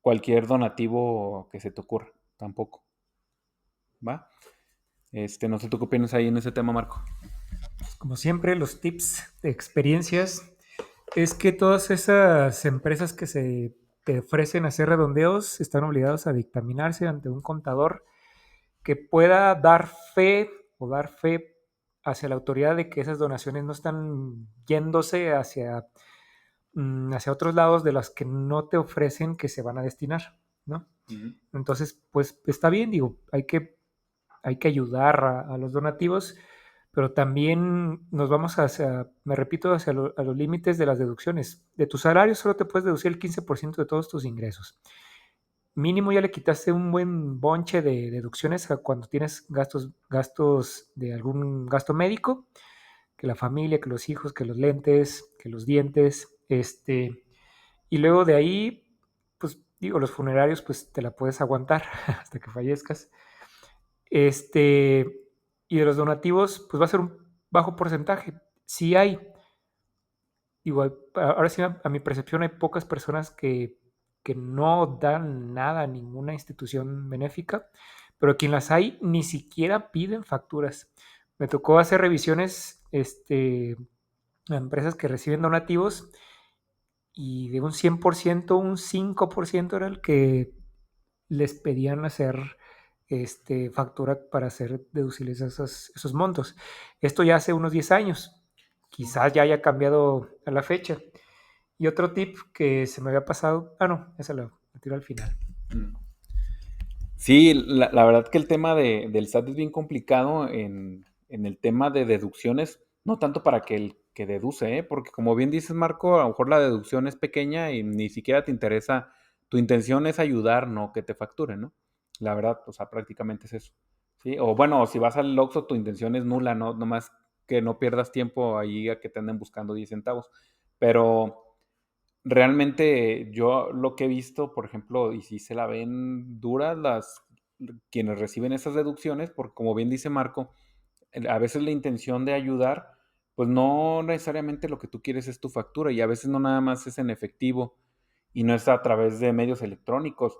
cualquier donativo que se te ocurra, tampoco, ¿va? No sé tú qué opinas ahí en ese tema, Marco. Como siempre, los tips de experiencias es que todas esas empresas que se te ofrecen hacer redondeos, están obligados a dictaminarse ante un contador que pueda dar fe o dar fe hacia la autoridad de que esas donaciones no están yéndose hacia otros lados de las que no te ofrecen que se van a destinar, ¿no? Ujú. Entonces, pues está bien, digo, hay que ayudar a los donativos, pero también nos vamos hacia, me repito, a los límites de las deducciones. De tu salario solo te puedes deducir el 15% de todos tus ingresos. Mínimo ya le quitaste un buen bonche de deducciones a cuando tienes gastos de algún gasto médico, que la familia, que los hijos, que los lentes, que los dientes, y luego de ahí, pues digo, los funerarios, pues te la puedes aguantar hasta que fallezcas. Este, y de los donativos, pues va a ser un bajo porcentaje. Si hay, digo, ahora sí, a mi percepción, hay pocas personas que no dan nada a ninguna institución benéfica, pero quien las hay ni siquiera piden facturas. Me tocó hacer revisiones a empresas que reciben donativos y de un 100% un 5% era el que les pedían hacer factura para hacer deducibles esos montos. Esto ya hace unos 10 años. Quizás ya haya cambiado a la fecha. Y otro tip que se me había pasado, no, esa la tiro al final. Mm. Sí, la verdad que el tema del SAT es bien complicado en el tema de deducciones, no tanto para que el que deduce, ¿eh? Porque como bien dices, Marco, a lo mejor la deducción es pequeña y ni siquiera te interesa, tu intención es ayudar, no que te facturen, ¿no? La verdad, o sea, prácticamente es eso, ¿sí? O bueno, si vas al Oxxo, tu intención es nula, ¿no? Nomás que no pierdas tiempo ahí a que te anden buscando 10 centavos. Pero realmente yo lo que he visto, por ejemplo, y si se la ven duras quienes reciben esas deducciones, porque como bien dice Marco, a veces la intención de ayudar, pues no necesariamente lo que tú quieres es tu factura y a veces no nada más es en efectivo y no es a través de medios electrónicos.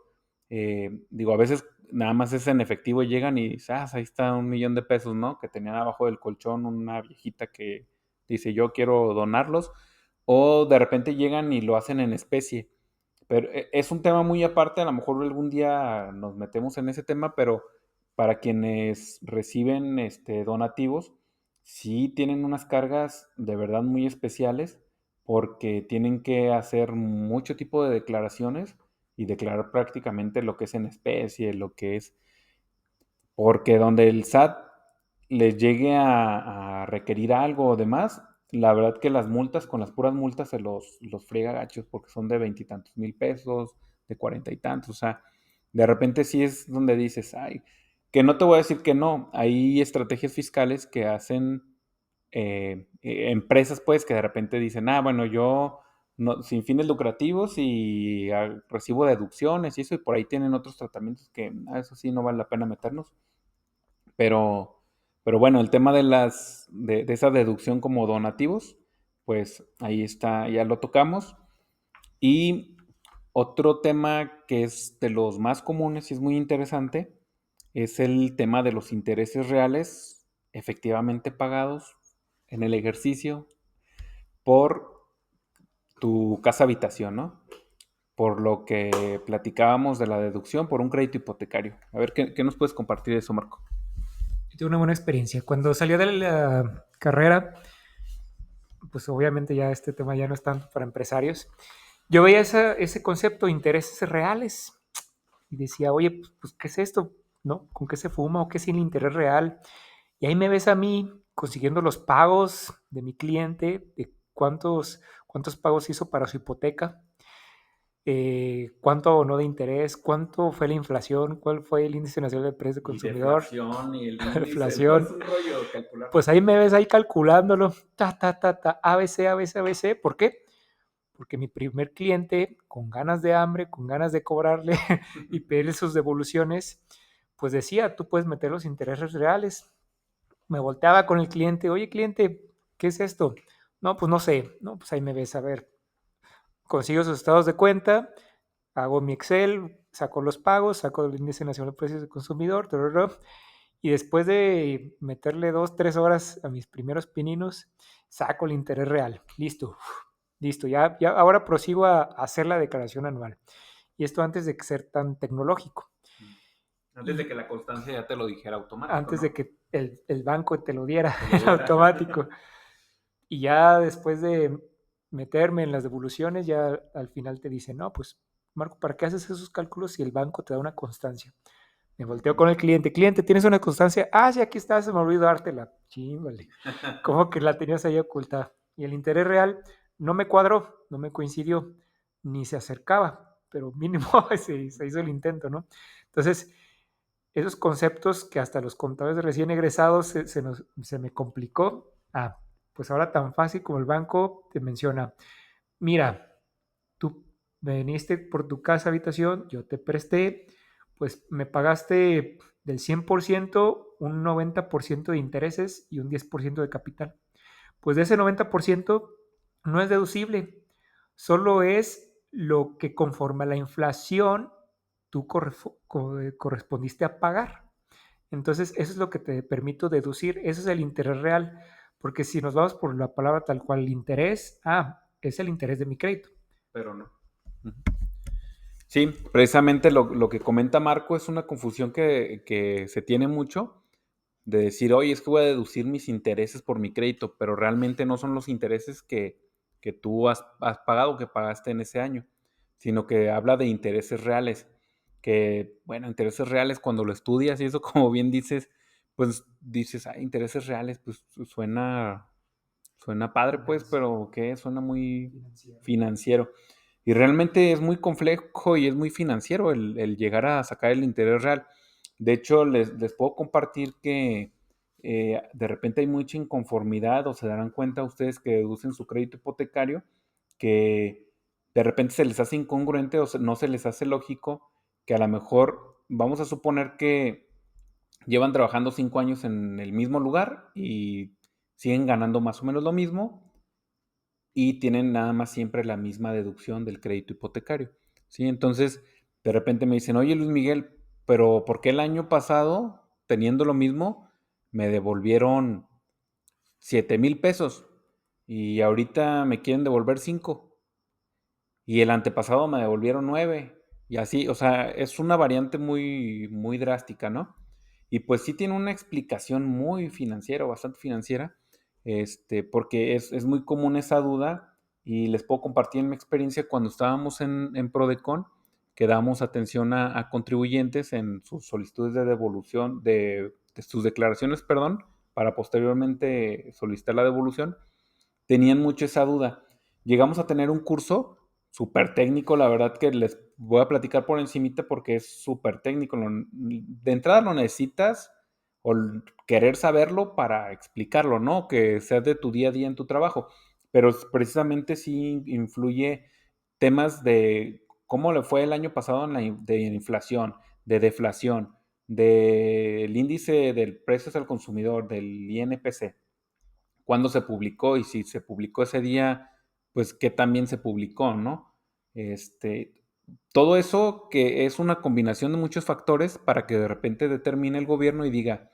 Digo, a veces nada más es en efectivo y llegan y dices, ahí está 1 millón de pesos, ¿no? Que tenían abajo del colchón una viejita que dice, yo quiero donarlos, o de repente llegan y lo hacen en especie. Pero es un tema muy aparte, a lo mejor algún día nos metemos en ese tema, pero para quienes reciben donativos, sí tienen unas cargas de verdad muy especiales porque tienen que hacer mucho tipo de declaraciones y declarar prácticamente lo que es en especie, lo que es, porque donde el SAT les llegue a requerir algo o demás, la verdad que las multas, con las puras multas se los friega gachos porque son de 20 y tantos mil pesos, de 40 y tantos, o sea, de repente sí es donde dices, ay, que no te voy a decir que no, hay estrategias fiscales que hacen empresas pues que de repente dicen, bueno, yo no, sin fines lucrativos y recibo deducciones y eso, y por ahí tienen otros tratamientos que eso sí no vale la pena meternos. Pero, pero bueno, el tema de esa deducción como donativos, pues ahí está, ya lo tocamos. Y otro tema que es de los más comunes y es muy interesante es el tema de los intereses reales efectivamente pagados en el ejercicio por tu casa habitación, ¿no? Por lo que platicábamos de la deducción por un crédito hipotecario. A ver, ¿qué nos puedes compartir de eso, Marco? Yo tuve una buena experiencia. Cuando salió de la carrera, pues obviamente ya este tema ya no es tanto para empresarios. Yo veía ese concepto de intereses reales y decía, oye, pues, ¿qué es esto? ¿No? ¿Con qué se fuma o qué es el interés real? Y ahí me ves a mí consiguiendo los pagos de mi cliente, de cuántos pagos hizo para su hipoteca, cuánto abonó de interés, cuánto fue la inflación, cuál fue el índice nacional de precios del Y consumidor, deflación y el la índice, no es inflación. un rollo calcularlo. Pues ahí me ves ahí calculándolo, ABC, ABC, ABC. ¿Por qué? Porque mi primer cliente, con ganas de hambre, con ganas de cobrarle y pedirle sus devoluciones, pues decía, tú puedes meter los intereses reales. Me volteaba con el cliente, oye cliente, ¿qué es esto? No, pues no sé, no, pues ahí me ves, a ver, consigo sus estados de cuenta, hago mi Excel, saco los pagos, saco el índice nacional de precios del consumidor, y después de meterle 2, 3 horas a mis primeros pininos, saco el interés real, listo. Listo, ya ahora prosigo a hacer la declaración anual. Y esto antes de ser tan tecnológico. Antes de Y que la constancia ya te lo dijera automático, antes de ¿no? que el banco te lo diera Te lo en diera. automático. Y ya después de meterme en las devoluciones, ya al final te dice, no, pues Marco, ¿para qué haces esos cálculos si el banco te da una constancia? Me volteo Ujú. con el cliente. Cliente, ¿tienes una constancia? Ah, sí, aquí está, se me olvidó dártela. Chímbale. ¿Cómo que la tenías ahí oculta? Y el interés real no me cuadró, no me coincidió, ni se acercaba, pero mínimo se hizo el intento, ¿no? Entonces, esos conceptos que hasta los contadores recién egresados se me complicó. Ah, pues ahora tan fácil como el banco te menciona, mira, tú viniste por tu casa habitación, yo te presté, pues me pagaste del 100% un 90% de intereses y un 10% de capital. Pues de ese 90% no es deducible, solo es lo que conforme a la inflación tú correspondiste a pagar. Entonces, eso es lo que te permito deducir, ese es el interés real, porque si nos vamos por la palabra tal cual, el interés, es el interés de mi crédito. Pero no. Ujú. Sí, precisamente lo que comenta Marco es una confusión que se tiene mucho de decir, oye, es que voy a deducir mis intereses por mi crédito, pero realmente no son los intereses que tú has pagado, que pagaste en ese año, sino que habla de intereses reales, que, bueno, intereses reales cuando lo estudias y eso, como bien dices, pues dices, intereses reales, pues suena padre, pues, pero ¿qué? Suena muy Financiero. financiero. Y realmente es muy complejo y es muy financiero el llegar a sacar el interés real. De hecho, les puedo compartir que de repente hay mucha inconformidad o se darán cuenta ustedes que deducen su crédito hipotecario, que de repente se les hace incongruente o no se les hace lógico que a lo mejor vamos a suponer que llevan trabajando 5 años en el mismo lugar y siguen ganando más o menos lo mismo y tienen nada más siempre la misma deducción del crédito hipotecario, ¿sí? Entonces, de repente me dicen, oye Luis Miguel, pero ¿por qué el año pasado, teniendo lo mismo, me devolvieron 7,000 pesos y ahorita me quieren devolver 5? Y el antepasado me devolvieron 9. Y así, o sea, es una variante muy, muy drástica, ¿no? Y pues sí tiene una explicación muy financiera, bastante financiera, porque es muy común esa duda y les puedo compartir en mi experiencia cuando estábamos en Prodecon, que damos atención a contribuyentes en sus solicitudes de devolución, de sus declaraciones, perdón, para posteriormente solicitar la devolución, tenían mucho esa duda. Llegamos a tener un curso súper técnico, la verdad que les voy a platicar por encimita porque es súper técnico. De entrada lo necesitas o querer saberlo para explicarlo, ¿no? Que sea de tu día a día en tu trabajo. Pero precisamente sí influye temas de cómo le fue el año pasado de inflación, de deflación, del índice del precios al consumidor, del INPC, cuándo se publicó y si se publicó ese día, pues qué también se publicó, ¿no? Este, todo eso que es una combinación de muchos factores para que de repente determine el gobierno y diga,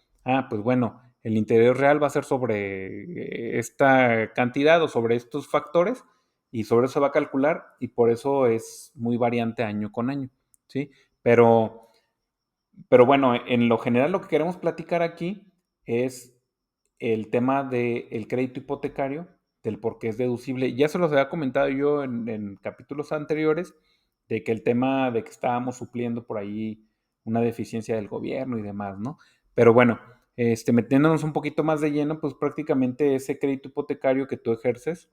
pues bueno, el interés real va a ser sobre esta cantidad o sobre estos factores y sobre eso va a calcular y por eso es muy variante año con año, ¿sí? Pero, pero bueno, en lo general lo que queremos platicar aquí es el tema del crédito hipotecario, del por qué es deducible. Ya se los había comentado yo en capítulos anteriores, de que el tema de que estábamos supliendo por ahí una deficiencia del gobierno y demás, ¿no? Pero bueno, metiéndonos un poquito más de lleno, pues prácticamente ese crédito hipotecario que tú ejerces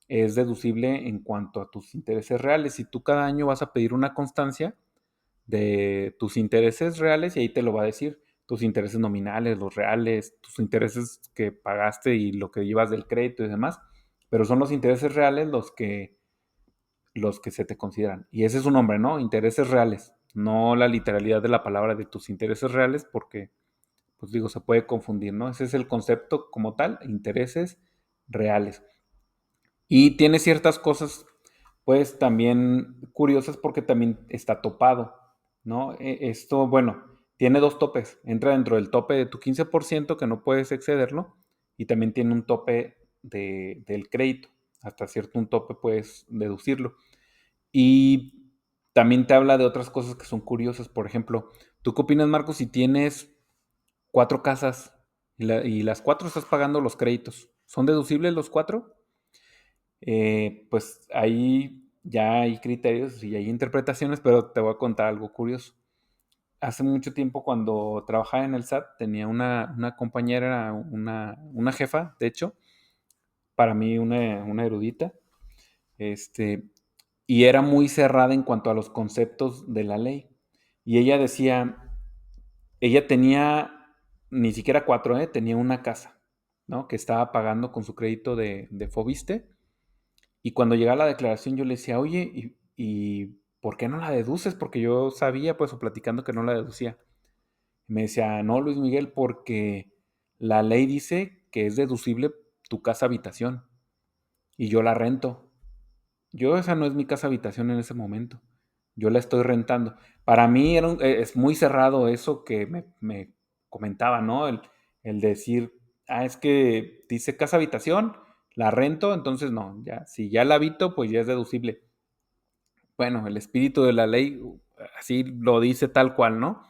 es deducible en cuanto a tus intereses reales. Si tú cada año vas a pedir una constancia de tus intereses reales y ahí te lo va a decir, tus intereses nominales, los reales, tus intereses que pagaste y lo que llevas del crédito y demás, pero son los intereses reales los que se te consideran. Y ese es su nombre, ¿no? Intereses reales, no la literalidad de la palabra de tus intereses reales, porque, pues digo, se puede confundir, ¿no? Ese es el concepto como tal, intereses reales. Y tiene ciertas cosas, pues también curiosas porque también está topado, ¿no? Esto, bueno, tiene dos topes. Entra dentro del tope de tu 15% que no puedes excederlo y también tiene un tope del crédito. hasta cierto un tope puedes deducirlo. Y también te habla de otras cosas que son curiosas. Por ejemplo, ¿tú qué opinas, Marcos, si tienes 4 casas y las 4 estás pagando los créditos? ¿Son deducibles los 4? Pues ahí ya hay criterios y hay interpretaciones, pero te voy a contar algo curioso. Hace mucho tiempo cuando trabajaba en el SAT tenía una compañera, una jefa, de hecho, para mí una erudita, este, y era muy cerrada en cuanto a los conceptos de la ley. Y ella decía, ella tenía ni siquiera 4, tenía una casa, ¿no? Que estaba pagando con su crédito de Fobiste. Y cuando llegaba la declaración yo le decía, oye, ¿y por qué no la deduces? Porque yo sabía, pues, o platicando que no la deducía. Me decía, no, Luis Miguel, porque la ley dice que es deducible tu casa habitación y yo la rento. Yo esa no es mi casa habitación en ese momento. Yo la estoy rentando. Para mí es muy cerrado eso que me comentaba, ¿no? El decir, es que dice casa habitación, la rento, entonces no, ya, si ya la habito, pues ya es deducible. Bueno, el espíritu de la ley así lo dice tal cual, ¿no?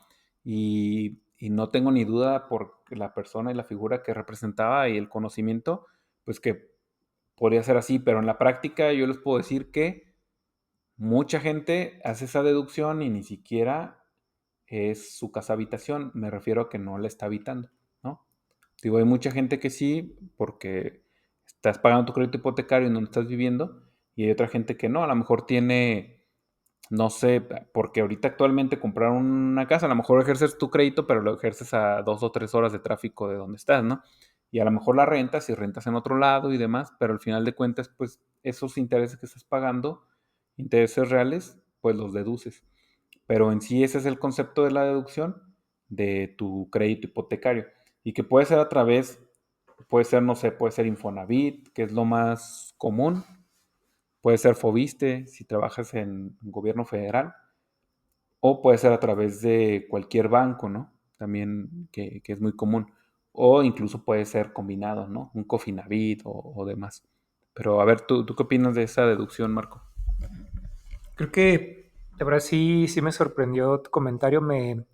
Y no tengo ni duda por la persona y la figura que representaba y el conocimiento, pues que podría ser así, pero en la práctica yo les puedo decir que mucha gente hace esa deducción y ni siquiera es su casa habitación, me refiero a que no la está habitando, ¿no? Digo, hay mucha gente que sí, porque estás pagando tu crédito hipotecario en donde estás viviendo, y hay otra gente que no, a lo mejor tiene, no sé, porque ahorita actualmente comprar una casa, a lo mejor ejerces tu crédito, pero lo ejerces a 2 o 3 horas de tráfico de donde estás, ¿no? Y a lo mejor la rentas y rentas en otro lado y demás, pero al final de cuentas, pues esos intereses que estás pagando, intereses reales, pues los deduces. Pero en sí ese es el concepto de la deducción de tu crédito hipotecario. Y que puede ser a través, puede ser, no sé, puede ser Infonavit, que es lo más común. Puede ser Fobiste, si trabajas en gobierno federal. O puede ser a través de cualquier banco, ¿no? También que es muy común. O incluso puede ser combinado, ¿no? Un Cofinavit o demás. Pero a ver, ¿tú qué opinas de esa deducción, Marco? Creo que la verdad sí me sorprendió tu comentario, me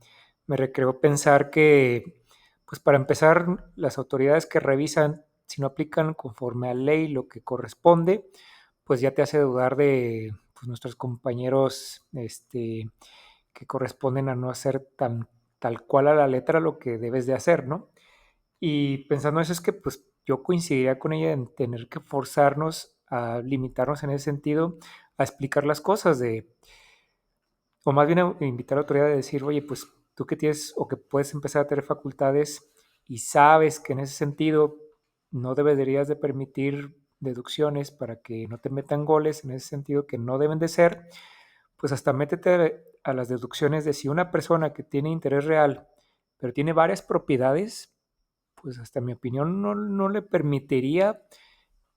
recreó pensar que, pues para empezar, las autoridades que revisan si no aplican conforme a ley lo que corresponde, pues ya te hace dudar de pues, nuestros compañeros que corresponden a no hacer tan tal cual a la letra lo que debes de hacer, ¿no? Y pensando eso es que pues yo coincidiría con ella en tener que forzarnos a limitarnos en ese sentido, a explicar las cosas de, o más bien a invitar a la autoridad a decir, oye, pues tú que tienes o que puedes empezar a tener facultades y sabes que en ese sentido no deberías de permitir deducciones para que no te metan goles en ese sentido que no deben de ser, pues hasta métete a las deducciones de si una persona que tiene interés real, pero tiene varias propiedades, pues hasta mi opinión no le permitiría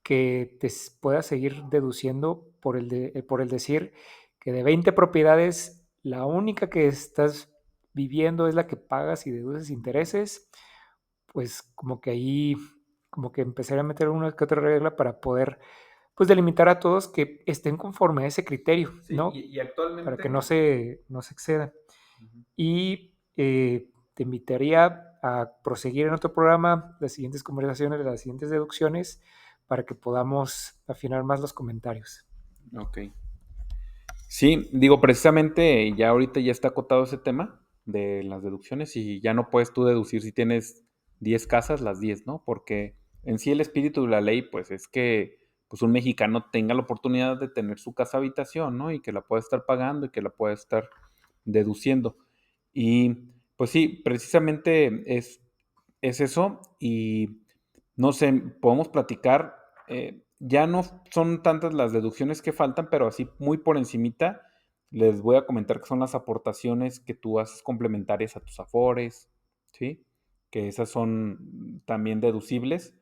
que te puedas seguir deduciendo por el decir que de 20 propiedades, la única que estás viviendo es la que pagas y deduces intereses, pues como que ahí, como que empezar a meter una que otra regla para poder, pues delimitar a todos que estén conforme a ese criterio, Sí, ¿no? y Para que actualmente... no se excedan. Ujú. Y te invitaría a proseguir en otro programa las siguientes conversaciones, las siguientes deducciones, para que podamos afinar más los comentarios. Ok. Sí, digo, precisamente ya ahorita ya está acotado ese tema de las deducciones y ya no puedes tú deducir si tienes 10 casas, las 10, ¿no? Porque en sí el espíritu de la ley, pues es que pues un mexicano tenga la oportunidad de tener su casa habitación, ¿no? Y que la pueda estar pagando y que la pueda estar deduciendo. Y pues sí, precisamente es eso y no sé, podemos platicar, ya no son tantas las deducciones que faltan, pero así muy por encimita les voy a comentar que son las aportaciones que tú haces complementarias a tus afores, ¿sí? Que esas son también deducibles.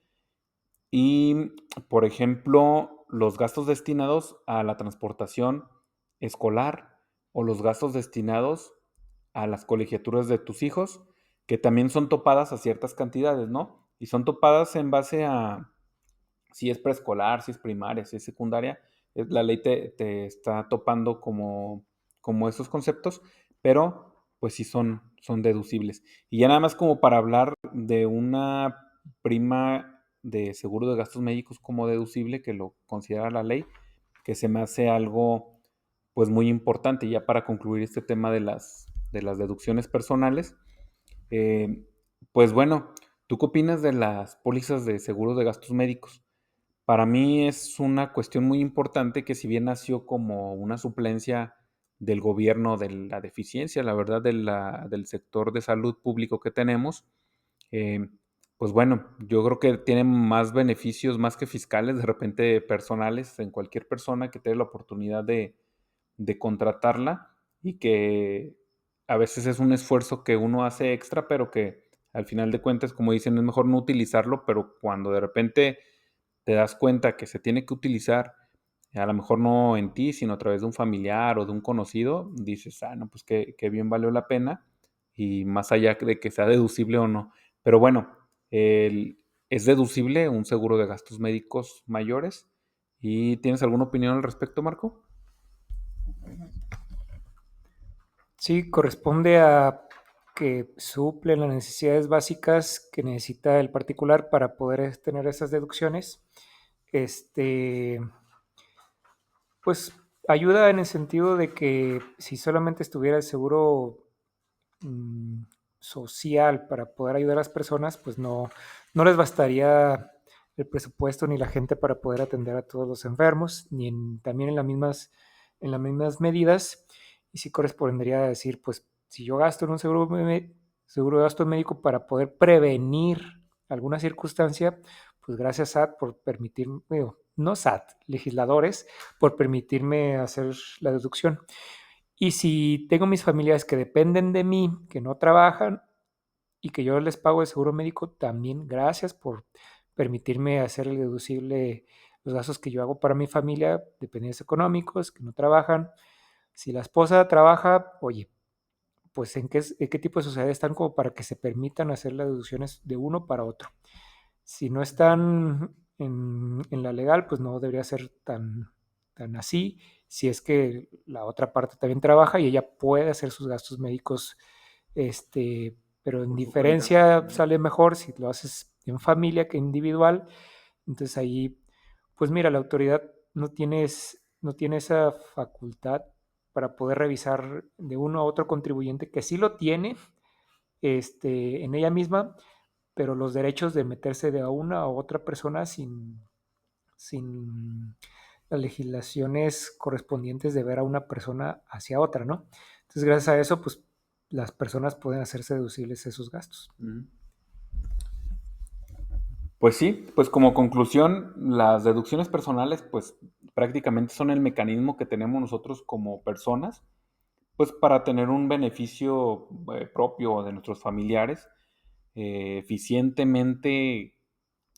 Y, por ejemplo, los gastos destinados a la transportación escolar o los gastos destinados a las colegiaturas de tus hijos, que también son topadas a ciertas cantidades, ¿no? Y son topadas en base si es preescolar, si es primaria, si es secundaria, la ley te está topando como esos conceptos, pero pues sí son deducibles. Y ya nada más como para hablar de una prima de seguro de gastos médicos como deducible, que lo considera la ley, que se me hace algo pues muy importante ya para concluir este tema de las deducciones personales. Eh, pues bueno, ¿tú qué opinas de las pólizas de seguro de gastos médicos? Para mí es una cuestión muy importante que si bien nació como una suplencia del gobierno de la deficiencia, la verdad, del sector de salud público que tenemos, eh, pues bueno, yo creo que tiene más beneficios más que fiscales, de repente personales, en cualquier persona que tenga la oportunidad de contratarla y que a veces es un esfuerzo que uno hace extra, pero que al final de cuentas, como dicen, es mejor no utilizarlo, pero cuando de repente te das cuenta que se tiene que utilizar, a lo mejor no en ti, sino a través de un familiar o de un conocido, dices, no, pues qué bien valió la pena, y más allá de que sea deducible o no. Pero bueno, es deducible un seguro de gastos médicos mayores. ¿Y tienes alguna opinión al respecto, Marco? Sí, corresponde a que suple las necesidades básicas que necesita el particular para poder tener esas deducciones. Este, pues ayuda en el sentido de que si solamente estuviera el seguro mm, social para poder ayudar a las personas, pues no les bastaría el presupuesto ni la gente para poder atender a todos los enfermos, ni también en las mismas medidas. Y sí correspondería a decir, pues si yo gasto en un seguro de gasto médico para poder prevenir alguna circunstancia, pues gracias SAT por permitirme, digo, no SAT, legisladores, por permitirme hacer la deducción. Y si tengo mis familiares que dependen de mí, que no trabajan y que yo les pago el seguro médico, también gracias por permitirme hacer el deducible los gastos que yo hago para mi familia, dependientes económicos, que no trabajan. Si la esposa trabaja, oye, pues en qué tipo de sociedad están como para que se permitan hacer las deducciones de uno para otro. Si no están en la legal, pues no debería ser tan así. Si es que la otra parte también trabaja y ella puede hacer sus gastos médicos, pero en Por su cuenta. diferencia sale mejor si lo haces en familia que individual. Entonces ahí, pues mira, la autoridad no tiene esa facultad para poder revisar de uno a otro contribuyente que sí lo tiene en ella misma, pero los derechos de meterse de a una a otra persona sin las legislaciones correspondientes de ver a una persona hacia otra, ¿no? Entonces, gracias a eso, pues las personas pueden hacerse deducibles esos gastos. Ujú. Pues sí, pues como conclusión, las deducciones personales, pues prácticamente son el mecanismo que tenemos nosotros como personas, pues para tener un beneficio propio de nuestros familiares, eficientemente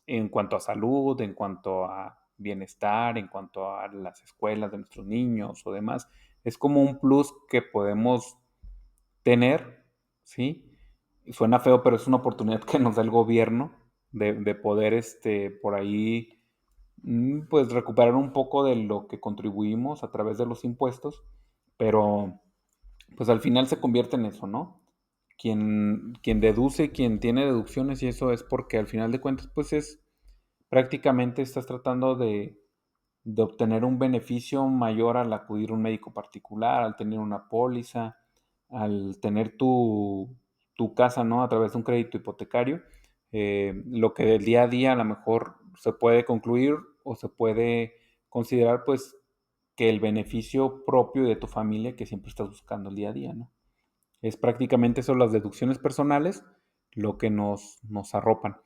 en cuanto a salud, en cuanto a bienestar, en cuanto a las escuelas de nuestros niños o demás. Es como un plus que podemos tener, ¿sí? Suena feo, pero es una oportunidad que nos da el gobierno de poder, por ahí, pues recuperar un poco de lo que contribuimos a través de los impuestos, pero pues al final se convierte en eso, ¿no? Quien deduce, quien tiene deducciones y eso es porque al final de cuentas, pues es prácticamente estás tratando de obtener un beneficio mayor al acudir a un médico particular, al tener una póliza, al tener tu casa, ¿no? A través de un crédito hipotecario. Lo que del día a día a lo mejor se puede concluir o se puede considerar, pues, que el beneficio propio de tu familia que siempre estás buscando el día a día, ¿no? Es prácticamente eso, las deducciones personales, lo que nos arropan.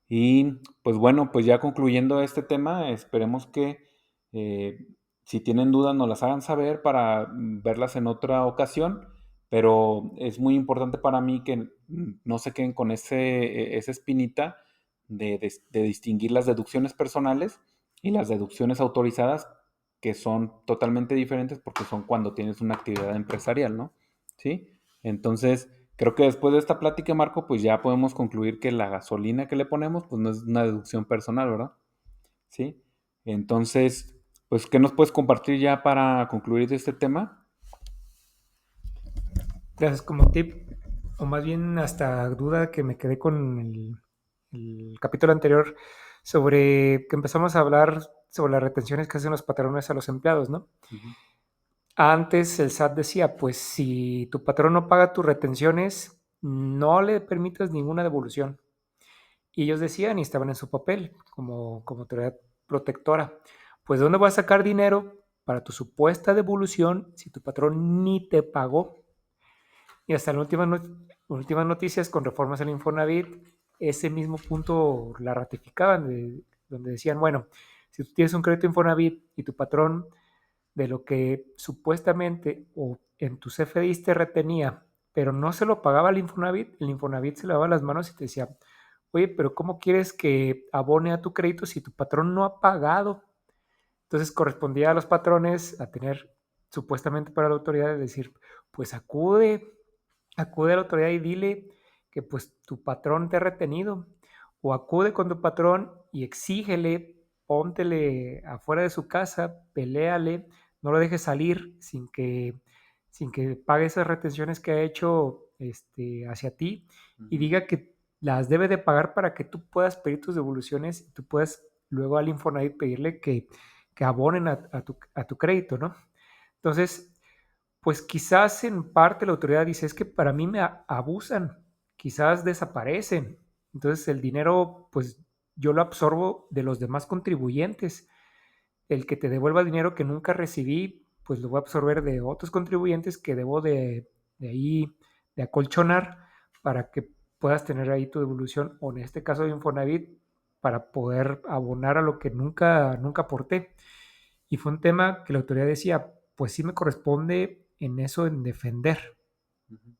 Y pues bueno, pues ya concluyendo este tema, esperemos que eh, si tienen dudas nos las hagan saber para verlas en otra ocasión, pero es muy importante para mí que no se queden con esa espinita de distinguir las deducciones personales y las deducciones autorizadas, que son totalmente diferentes porque son cuando tienes una actividad empresarial, ¿no? ¿Sí? Entonces, creo que después de esta plática, Marco, pues ya podemos concluir que la gasolina que le ponemos, pues no es una deducción personal, ¿verdad? ¿sí? Entonces, pues, ¿qué nos puedes compartir ya para concluir este tema? Gracias como tip, o más bien hasta duda que me quedé con el capítulo anterior sobre que empezamos a hablar sobre las retenciones que hacen los patrones a los empleados, ¿no? Ujú, Antes el SAT decía, pues si tu patrón no paga tus retenciones, no le permitas ninguna devolución. Y ellos decían y estaban en su papel como autoridad protectora, pues ¿de dónde vas a sacar dinero para tu supuesta devolución si tu patrón ni te pagó? Y hasta las últimas noticias con reformas al Infonavit, ese mismo punto la ratificaban, donde decían, bueno, si tú tienes un crédito Infonavit y tu patrón de lo que supuestamente o en tu CFDIs te retenía, pero no se lo pagaba al Infonavit, el Infonavit se lavaba las manos y te decía, oye, pero ¿cómo quieres que abone a tu crédito si tu patrón no ha pagado? Entonces correspondía a los patrones a tener supuestamente para la autoridad de decir, pues acude a la autoridad y dile que pues tu patrón te ha retenido, o acude con tu patrón y exígele, póntele afuera de su casa, peléale, no lo dejes salir sin que pague esas retenciones que ha hecho hacia ti, y ujú. diga que las debe de pagar para que tú puedas pedir tus devoluciones y tú puedas luego al Infonavit pedirle que abonen a tu crédito, ¿no? Entonces, pues quizás en parte la autoridad dice, es que para mí me abusan, quizás desaparecen. Entonces el dinero, pues yo lo absorbo de los demás contribuyentes. El que te devuelva dinero que nunca recibí, pues lo voy a absorber de otros contribuyentes que debo de ahí, de acolchonar para que puedas tener ahí tu devolución, o en este caso de Infonavit, para poder abonar a lo que nunca aporté. Y fue un tema que la autoridad decía, pues sí me corresponde en eso, en defender. Ujú.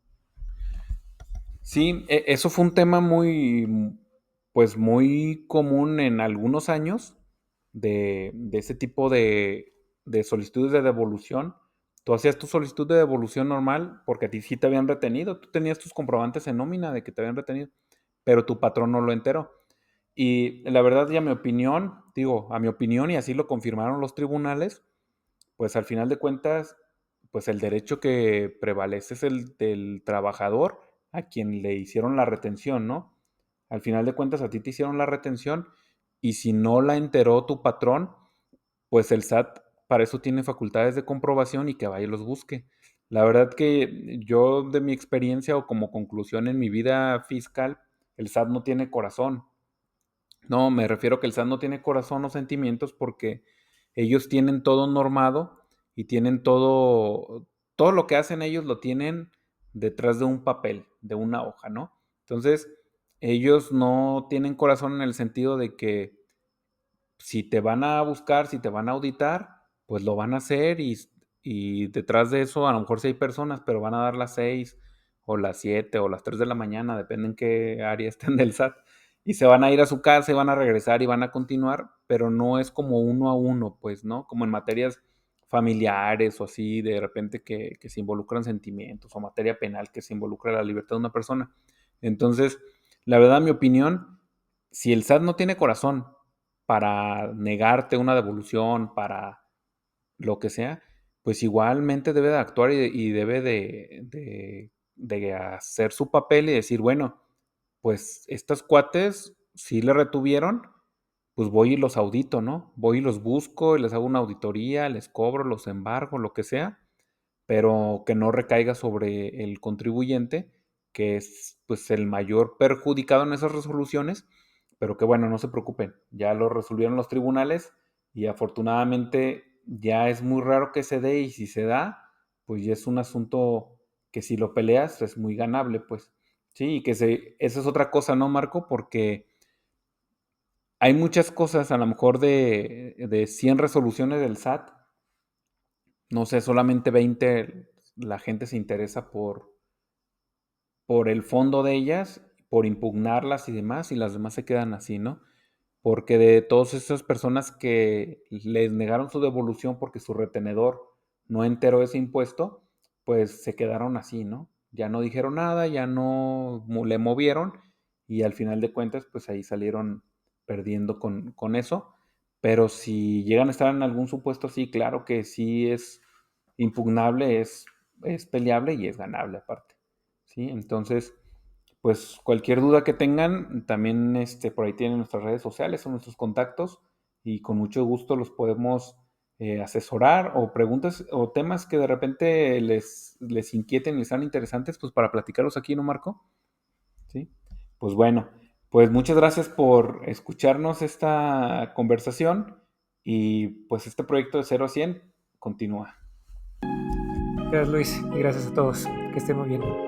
Sí, eso fue un tema muy, pues muy común en algunos años de ese tipo de solicitudes de devolución. Tú hacías tu solicitud de devolución normal porque a ti sí te habían retenido, tú tenías tus comprobantes en nómina de que te habían retenido, pero tu patrón no lo enteró. Y la verdad, y a mi opinión, digo, a mi opinión, y así lo confirmaron los tribunales, pues al final de cuentas, pues el derecho que prevalece es el del trabajador a quien le hicieron la retención, ¿no? Al final de cuentas a ti te hicieron la retención y si no la enteró tu patrón, pues el SAT para eso tiene facultades de comprobación y que vaya y los busque. La verdad que yo de mi experiencia o como conclusión en mi vida fiscal, el SAT no tiene corazón. No, me refiero que el SAT no tiene corazón o sentimientos porque ellos tienen todo normado y tienen todo lo que hacen ellos lo tienen detrás de un papel, de una hoja, ¿no? Entonces, ellos no tienen corazón en el sentido de que si te van a buscar, si te van a auditar, pues lo van a hacer y detrás de eso a lo mejor sí hay personas, pero van a dar las 6 o las 7 o las 3 de la mañana, depende en qué área estén del SAT, y se van a ir a su casa y van a regresar y van a continuar, pero no es como uno a uno, pues, ¿no? Como en materias familiares o así, de repente que se involucran sentimientos o materia penal que se involucra la libertad de una persona. Entonces, la verdad, mi opinión, si el SAT no tiene corazón para negarte una devolución, para lo que sea, pues igualmente debe de actuar y debe de hacer su papel y decir, bueno, pues estos cuates sí le retuvieron, pues voy y los audito, ¿no? Voy y los busco y les hago una auditoría, les cobro, los embargo, lo que sea, pero que no recaiga sobre el contribuyente, que es pues el mayor perjudicado en esas resoluciones, pero que bueno, no se preocupen, ya lo resolvieron los tribunales y afortunadamente ya es muy raro que se dé y si se da, pues ya es un asunto que si lo peleas es muy ganable, pues. Sí, y esa es otra cosa, ¿no, Marco? Porque hay muchas cosas, a lo mejor de 100 resoluciones del SAT, no sé, solamente 20 la gente se interesa por el fondo de ellas, por impugnarlas y demás, y las demás se quedan así, ¿no? Porque de todas esas personas que les negaron su devolución porque su retenedor no enteró ese impuesto, pues se quedaron así, ¿no? Ya no dijeron nada, ya no le movieron y al final de cuentas, pues ahí salieron perdiendo con eso. pero si llegan a estar en algún supuesto así, claro que sí es impugnable, es peleable y es ganable aparte, ¿sí? Entonces, pues cualquier duda que tengan, también por ahí tienen nuestras redes sociales o nuestros contactos y con mucho gusto los podemos asesorar o preguntas o temas que de repente les inquieten, les sean interesantes, pues para platicarlos aquí, ¿no, Marco? Sí. Pues bueno, pues muchas gracias por escucharnos esta conversación y pues este proyecto de 0 a 100 continúa. Gracias, Luis, y gracias a todos. Que estén muy bien.